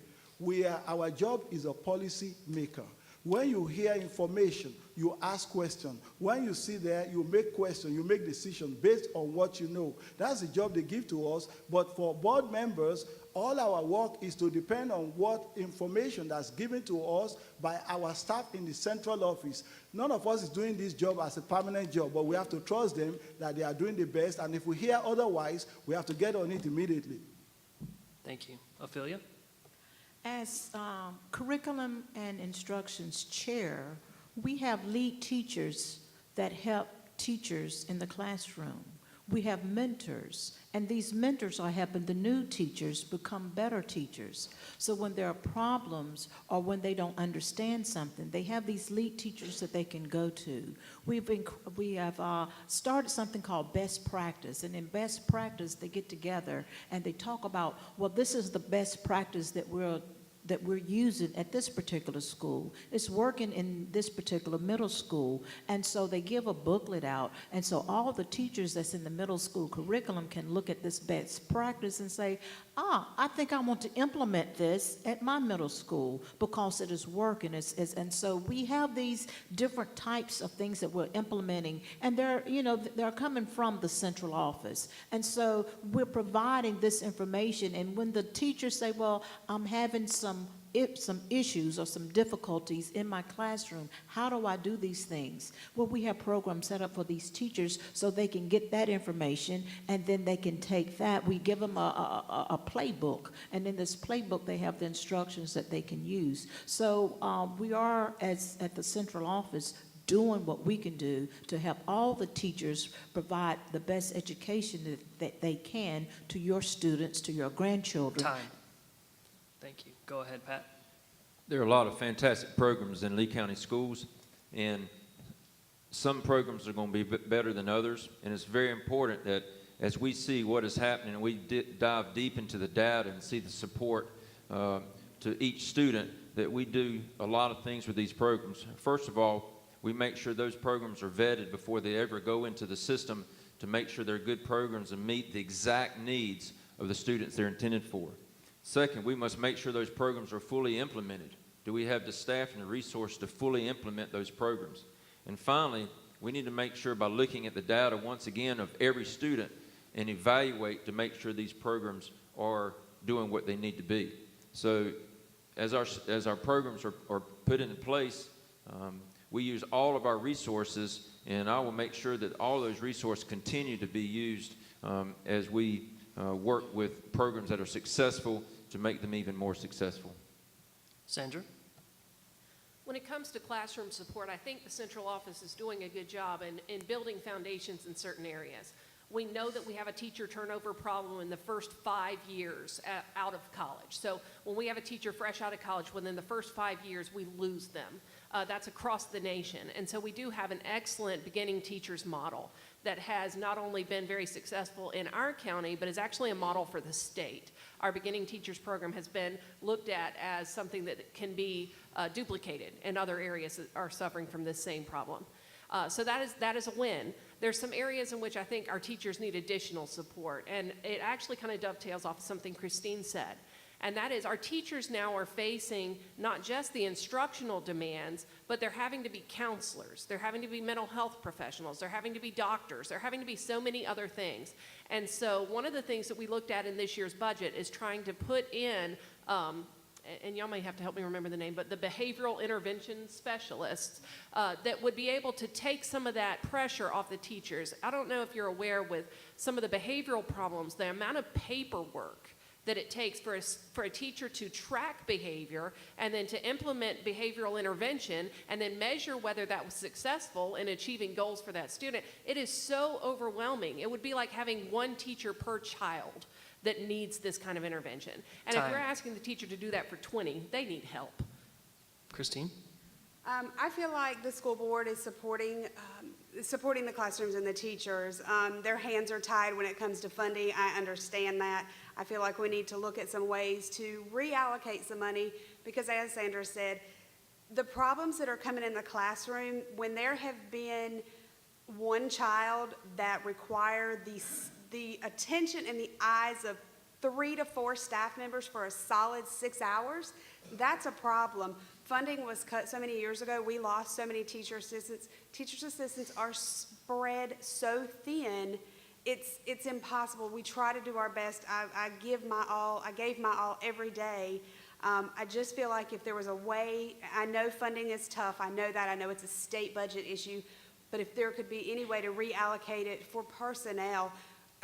Our job is a policy maker. When you hear information, you ask questions. When you see there, you make questions, you make decisions based on what you know. That's the job they give to us. But for board members, all our work is to depend on what information that's given to us by our staff in the central office. None of us is doing this job as a permanent job, but we have to trust them that they are doing the best. And if we hear otherwise, we have to get on it immediately. Thank you. Ophelia? As curriculum and instructions chair, we have lead teachers that help teachers in the classroom. we have mentors, and these mentors are helping the new teachers become better teachers. So when there are problems or when they don't understand something, they have these lead teachers that they can go to. We have started something called best practice, and in best practice, they get together and they talk about, well, this is the best practice that we're using at this particular school. It's working in this particular middle school. And so they give a booklet out. And so all the teachers that's in the middle school curriculum can look at this best practice and say, I think I want to implement this at my middle school because it is working. And so we have these different types of things that we're implementing, and they're coming from the central office. And so we're providing this information. And when the teachers say, well, I'm having some issues or some difficulties in my classroom, how do I do these things? Well, we have programs set up for these teachers so they can get that information, and then they can take that. We give them a playbook, and in this playbook they have the instructions that they can use. So we are, at the central office, doing what we can do to help all the teachers provide the best education that they can to your students, to your grandchildren. Time. Thank you. Go ahead, Pat. There are a lot of fantastic programs in Lee County schools, and some programs are going to be better than others, and it's very important that as we see what is happening and we dive deep into the data and see the support to each student, that we do a lot of things with these programs. First of all, we make sure those programs are vetted before they ever go into the system to make sure they're good programs and meet the exact needs of the students they're intended for. Second, we must make sure those programs are fully implemented. Do we have the staff and the resource to fully implement those programs? And finally, we need to make sure by looking at the data once again of every student and evaluate to make sure these programs are doing what they need to be. So as our programs are put into place, we use all of our resources, and I will make sure that all those resources continue to be used as we work with programs that are successful to make them even more successful. Sandra? When it comes to classroom support, I think the central office is doing a good job in building foundations in certain areas. We know that we have a teacher turnover problem in the first 5 years out of college. So when we have a teacher fresh out of college, within the first 5 years, we lose them. That's across the nation. And so we do have an excellent beginning teachers model that has not only been very successful in our county, but is actually a model for the state. Our beginning teachers program has been looked at as something that can be duplicated in other areas that are suffering from this same problem. So that is a win. There's some areas in which I think our teachers need additional support, and it actually kind of dovetails off something Christine said. And that is, our teachers now are facing not just the instructional demands, but they're having to be counselors, they're having to be mental health professionals, they're having to be doctors, they're having to be so many other things. And so one of the things that we looked at in this year's budget is trying to put in, and y'all may have to help me remember the name, but the behavioral intervention specialists that would be able to take some of that pressure off the teachers. I don't know if you're aware with some of the behavioral problems, the amount of paperwork that it takes for a teacher to track behavior and then to implement behavioral intervention and then measure whether that was successful in achieving goals for that student. It is so overwhelming. It would be like having one teacher per child that needs this kind of intervention. And if you're asking the teacher to do that for 20, they need help. Christine? I feel like the school board is supporting the classrooms and the teachers. Their hands are tied when it comes to funding. I understand that. I feel like we need to look at some ways to reallocate some money because, as Sandra said, the problems that are coming in the classroom, when there have been one child that require the attention and the eyes of 3 to 4 staff members for a solid 6 hours, that's a problem. Funding was cut so many years ago. We lost so many teacher assistants. Teacher's assistants are spread so thin, it's impossible. We try to do our best. I give my all. I gave my all every day. I just feel like if there was a way, I know funding is tough. I know that. I know it's a state budget issue. But if there could be any way to reallocate it for personnel,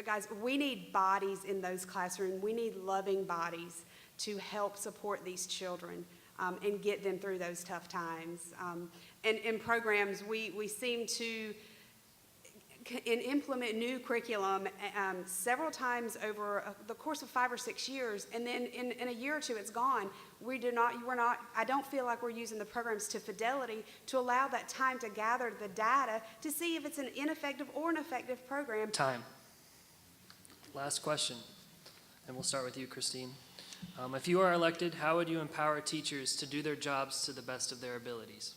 guys, we need bodies in those classrooms. We need loving bodies to help support these children and get them through those tough times. And in programs, we seem to and implement new curriculum several times over the course of 5 or 6 years, and then in a year or two it's gone. I don't feel like we're using the programs to fidelity to allow that time to gather the data to see if it's an ineffective or an effective program. Time. Last question, and we'll start with you, Christine. If you are elected, how would you empower teachers to do their jobs to the best of their abilities?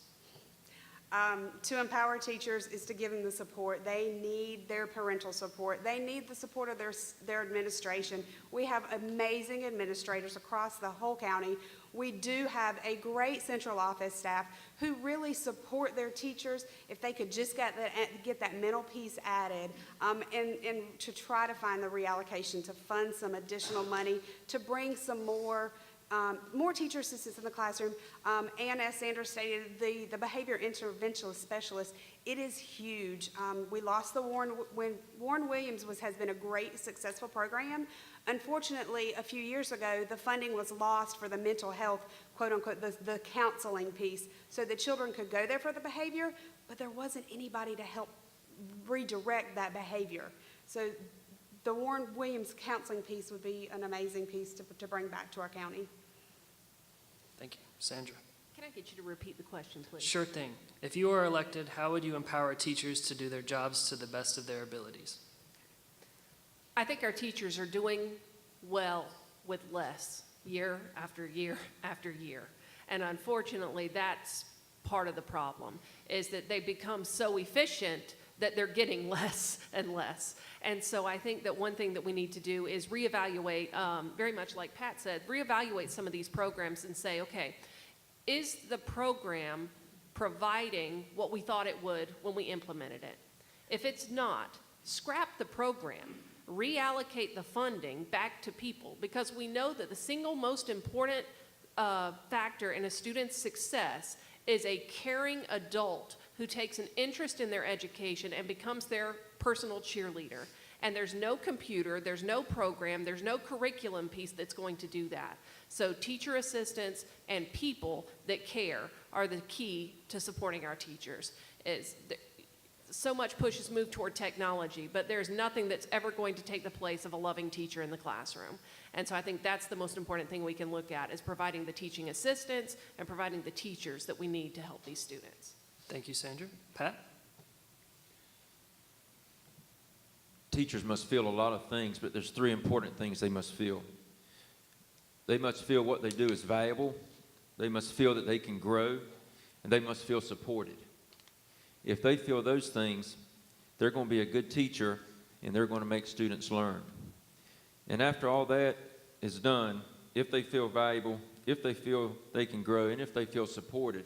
To empower teachers is to give them the support. They need their parental support. They need the support of their administration. We have amazing administrators across the whole county. We do have a great central office staff who really support their teachers. If they could just get that mental piece added, and to try to find the reallocation to fund some additional money to bring some more teacher assistants in the classroom, and as Sandra stated, the behavior interventionist specialist, it is huge. We lost the Warren Williams has been a great, successful program. Unfortunately, a few years ago, the funding was lost for the mental health, quote unquote, the counseling piece, so the children could go there for the behavior, but there wasn't anybody to help redirect that behavior. So the Warren Williams counseling piece would be an amazing piece to bring back to our county. Thank you. Sandra. Can I get you to repeat the question, please? Sure thing. If you are elected, how would you empower teachers to do their jobs to the best of their abilities? I think our teachers are doing well with less, year after year after year. And unfortunately, that's part of the problem, is that they become so efficient that they're getting less and less. And so I think that one thing that we need to do is reevaluate, very much like Pat said, reevaluate some of these programs and say, okay, is the program providing what we thought it would when we implemented it? If it's not, scrap the program, reallocate the funding back to people, because we know that the single most important factor in a student's success is a caring adult who takes an interest in their education and becomes their personal cheerleader. And there's no computer, there's no program, there's no curriculum piece that's going to do that. So teacher assistants and people that care are the key to supporting our teachers. So much push has moved toward technology, but there's nothing that's ever going to take the place of a loving teacher in the classroom. And so I think that's the most important thing we can look at, is providing the teaching assistants and providing the teachers that we need to help these students. Thank you, Sandra. Pat? Teachers must feel a lot of things, but there's 3 important things they must feel. They must feel what they do is valuable, they must feel that they can grow, and they must feel supported. If they feel those things, they're going to be a good teacher, and they're going to make students learn. And after all that is done, if they feel valuable, if they feel they can grow, and if they feel supported,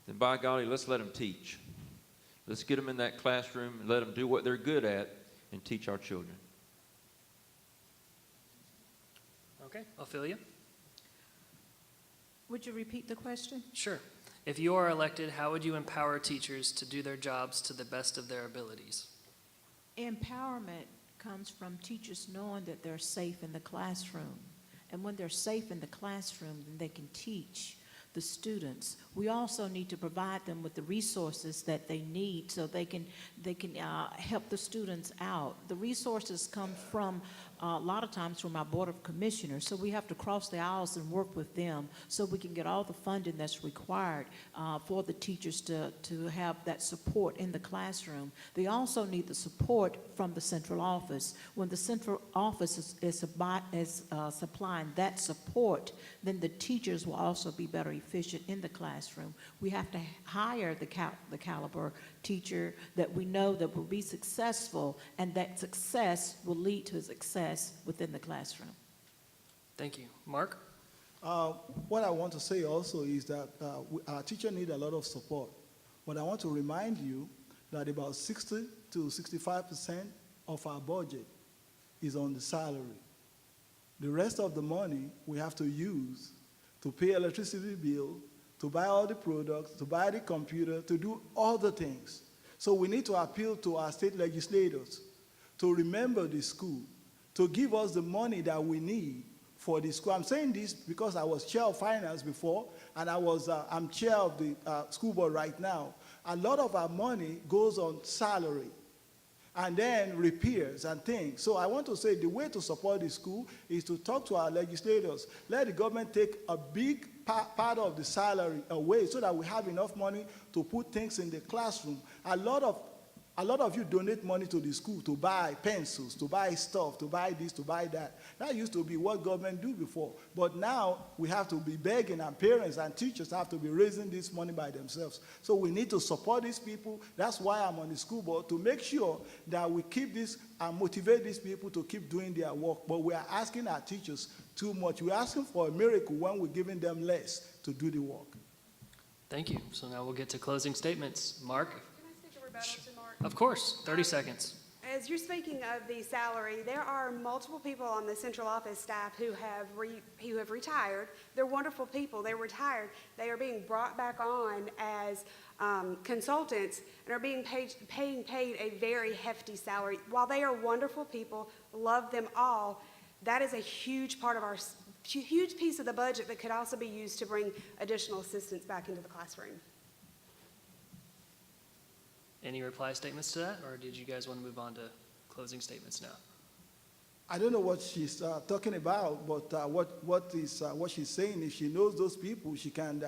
then by golly, let's let them teach. Let's get them in that classroom and let them do what they're good at and teach our children. Okay, Ophelia? Would you repeat the question? Sure. If you are elected, how would you empower teachers to do their jobs to the best of their abilities? Empowerment comes from teachers knowing that they're safe in the classroom. And when they're safe in the classroom, then they can teach the students. We also need to provide them with the resources that they need so they can help the students out. The resources come from a lot of times from our Board of Commissioners, so we have to cross the aisles and work with them so we can get all the funding that's required for the teachers to have that support in the classroom. They also need the support from the central office. When the central office is supplying that support, then the teachers will also be better efficient in the classroom. We have to hire the caliber teacher that we know that will be successful, and that success will lead to success within the classroom. Thank you. Mark? What I want to say also is that our teachers need a lot of support. But I want to remind you that about 60 to 65% of our budget is on the salary. The rest of the money we have to use to pay electricity bill, to buy all the products, to buy the computer, to do all the things. So we need to appeal to our state legislators to remember the school, to give us the money that we need for the school. I'm saying this because I was chair of finance before, and I'm chair of the school board right now. A lot of our money goes on salary. and then repairs and things. So I want to say the way to support the school is to talk to our legislators. Let the government take a big part of the salary away so that we have enough money to put things in the classroom. A lot of you donate money to the school to buy pencils, to buy stuff, to buy this, to buy that. That used to be what government do before. But now we have to be begging, and parents and teachers have to be raising this money by themselves. So we need to support these people. That's why I'm on the school board, to make sure that we keep this and motivate these people to keep doing their work. But we are asking our teachers too much. We're asking for a miracle when we're giving them less to do the work. Thank you. So now we'll get to closing statements. Mark? Can I speak a rebuttal to Mark? Of course, 30 seconds. As you're speaking of the salary, there are multiple people on the central office staff who have retired. They're wonderful people. They're retired. They are being brought back on as consultants and are being paid a very hefty salary. While they are wonderful people, love them all, that is a huge part of our huge piece of the budget that could also be used to bring additional assistance back into the classroom. Any reply statements to that, or did you guys want to move on to closing statements now? I don't know what she's talking about, but what she's saying, if she knows those people, she can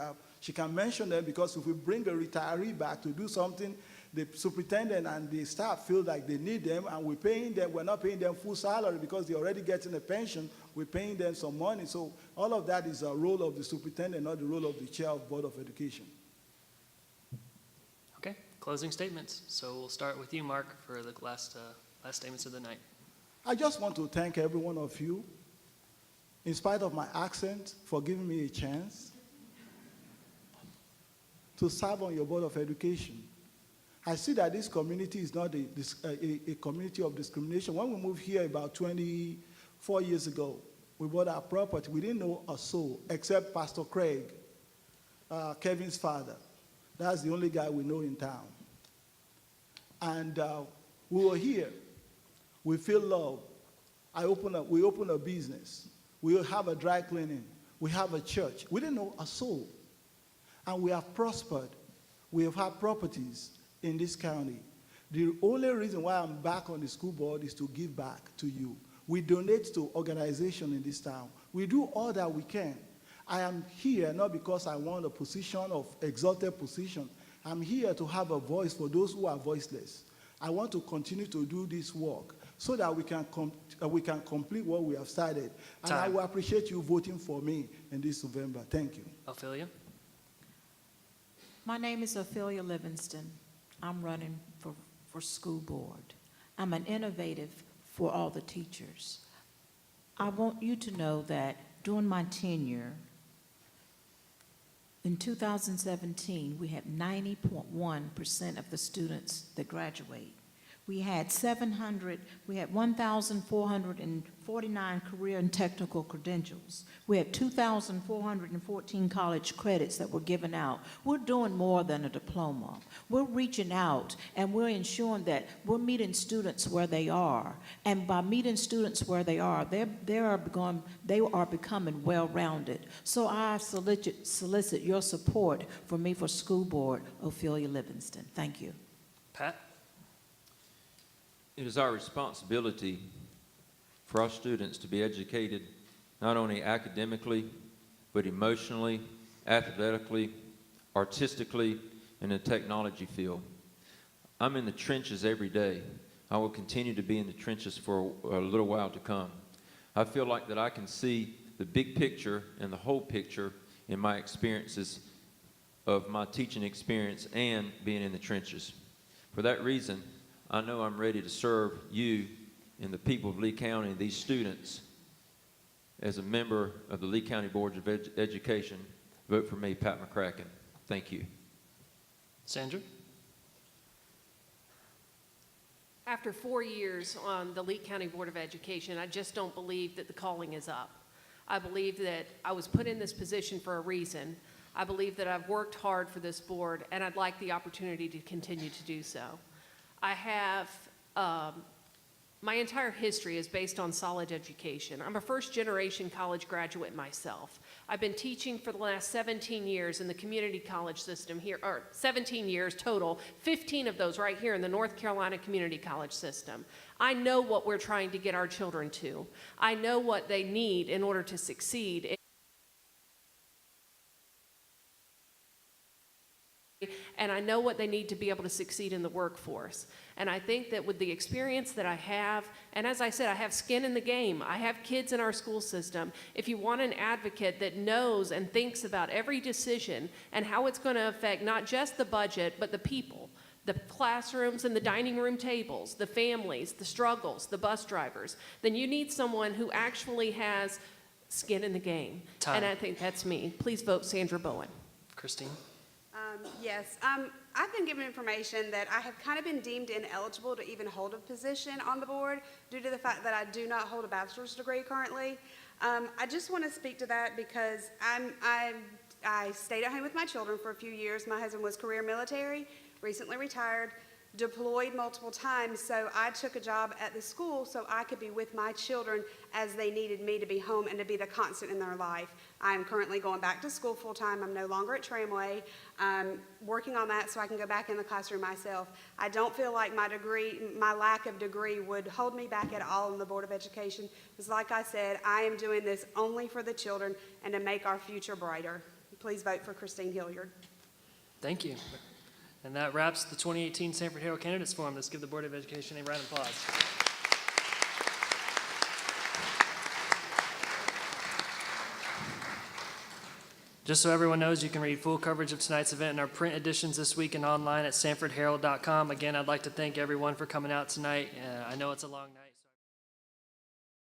mention them, because if we bring a retiree back to do something, the superintendent and the staff feel like they need them, and we're not paying them full salary because they're already getting a pension. We're paying them some money. So all of that is a role of the superintendent, not the role of the chair of Board of Education. Okay, closing statements. So we'll start with you, Mark, for the last statements of the night. I just want to thank every one of you, in spite of my accent, for giving me a chance to serve on your Board of Education. I see that this community is not a community of discrimination. When we moved here about 24 years ago, we bought our property. We didn't know a soul except Pastor Craig, Kevin's father. That's the only guy we know in town. And we were here. We feel love. We open a business. We have a dry cleaning. We have a church. We didn't know a soul. And we have prospered. We have had properties in this county. The only reason why I'm back on the school board is to give back to you. We donate to organizations in this town. We do all that we can. I am here not because I want a position of exalted position. I'm here to have a voice for those who are voiceless. I want to continue to do this work so that we can complete what we have started. And I will appreciate you voting for me in this November. Thank you. Ophelia? My name is Ophelia Livingston. I'm running for school board. I'm an innovative for all the teachers. I want you to know that during my tenure, in 2017, we had 90.1% of the students that graduate. We had 1,449 career and technical credentials. We had 2,414 college credits that were given out. We're doing more than a diploma. We're reaching out, and we're ensuring that we're meeting students where they are. And by meeting students where they are, they are becoming well-rounded. So I solicit your support for me for school board, Ophelia Livingston. Thank you. Pat? It is our responsibility for our students to be educated not only academically, but emotionally, athletically, artistically, and in the technology field. I'm in the trenches every day. I will continue to be in the trenches for a little while to come. I feel like that I can see the big picture and the whole picture in my experiences of my teaching experience and being in the trenches. For that reason, I know I'm ready to serve you and the people of Lee County and these students as a member of the Lee County Board of Education. Vote for me, Pat McCracken. Thank you. Sandra? After 4 years on the Lee County Board of Education, I just don't believe that the calling is up. I believe that I was put in this position for a reason. I believe that I've worked hard for this board, and I'd like the opportunity to continue to do so. I have My entire history is based on solid education. I'm a first-generation college graduate myself. I've been teaching for the last 17 years in the community college system here, or 17 years total, 15 of those right here in the North Carolina Community College system. I know what we're trying to get our children to. I know what they need in order to succeed. And I know what they need to be able to succeed in the workforce. And I think that with the experience that I have, and as I said, I have skin in the game. I have kids in our school system. If you want an advocate that knows and thinks about every decision and how it's going to affect not just the budget, but the people, the classrooms and the dining room tables, the families, the struggles, the bus drivers, then you need someone who actually has skin in the game. Time. And I think that's me. Please vote Sandra Bowen. Christine? Yes, I've been given information that I have kind of been deemed ineligible to even hold a position on the board due to the fact that I do not hold a bachelor's degree currently. I just want to speak to that because I stayed at home with my children for a few years. My husband was career military, recently retired, deployed multiple times, so I took a job at the school so I could be with my children as they needed me to be home and to be the constant in their life. I'm currently going back to school full-time. I'm no longer at Tramway. I'm working on that so I can go back in the classroom myself. I don't feel like my lack of degree would hold me back at all in the Board of Education, because like I said, I am doing this only for the children and to make our future brighter. Please vote for Christine Hilliard. Thank you. And that wraps the 2018 Sanford Herald Candidates Forum. Let's give the Board of Education a round of applause. Just so everyone knows, you can read full coverage of tonight's event in our print editions this week and online at sanfordherald.com. Again, I'd like to thank everyone for coming out tonight. I know it's a long night.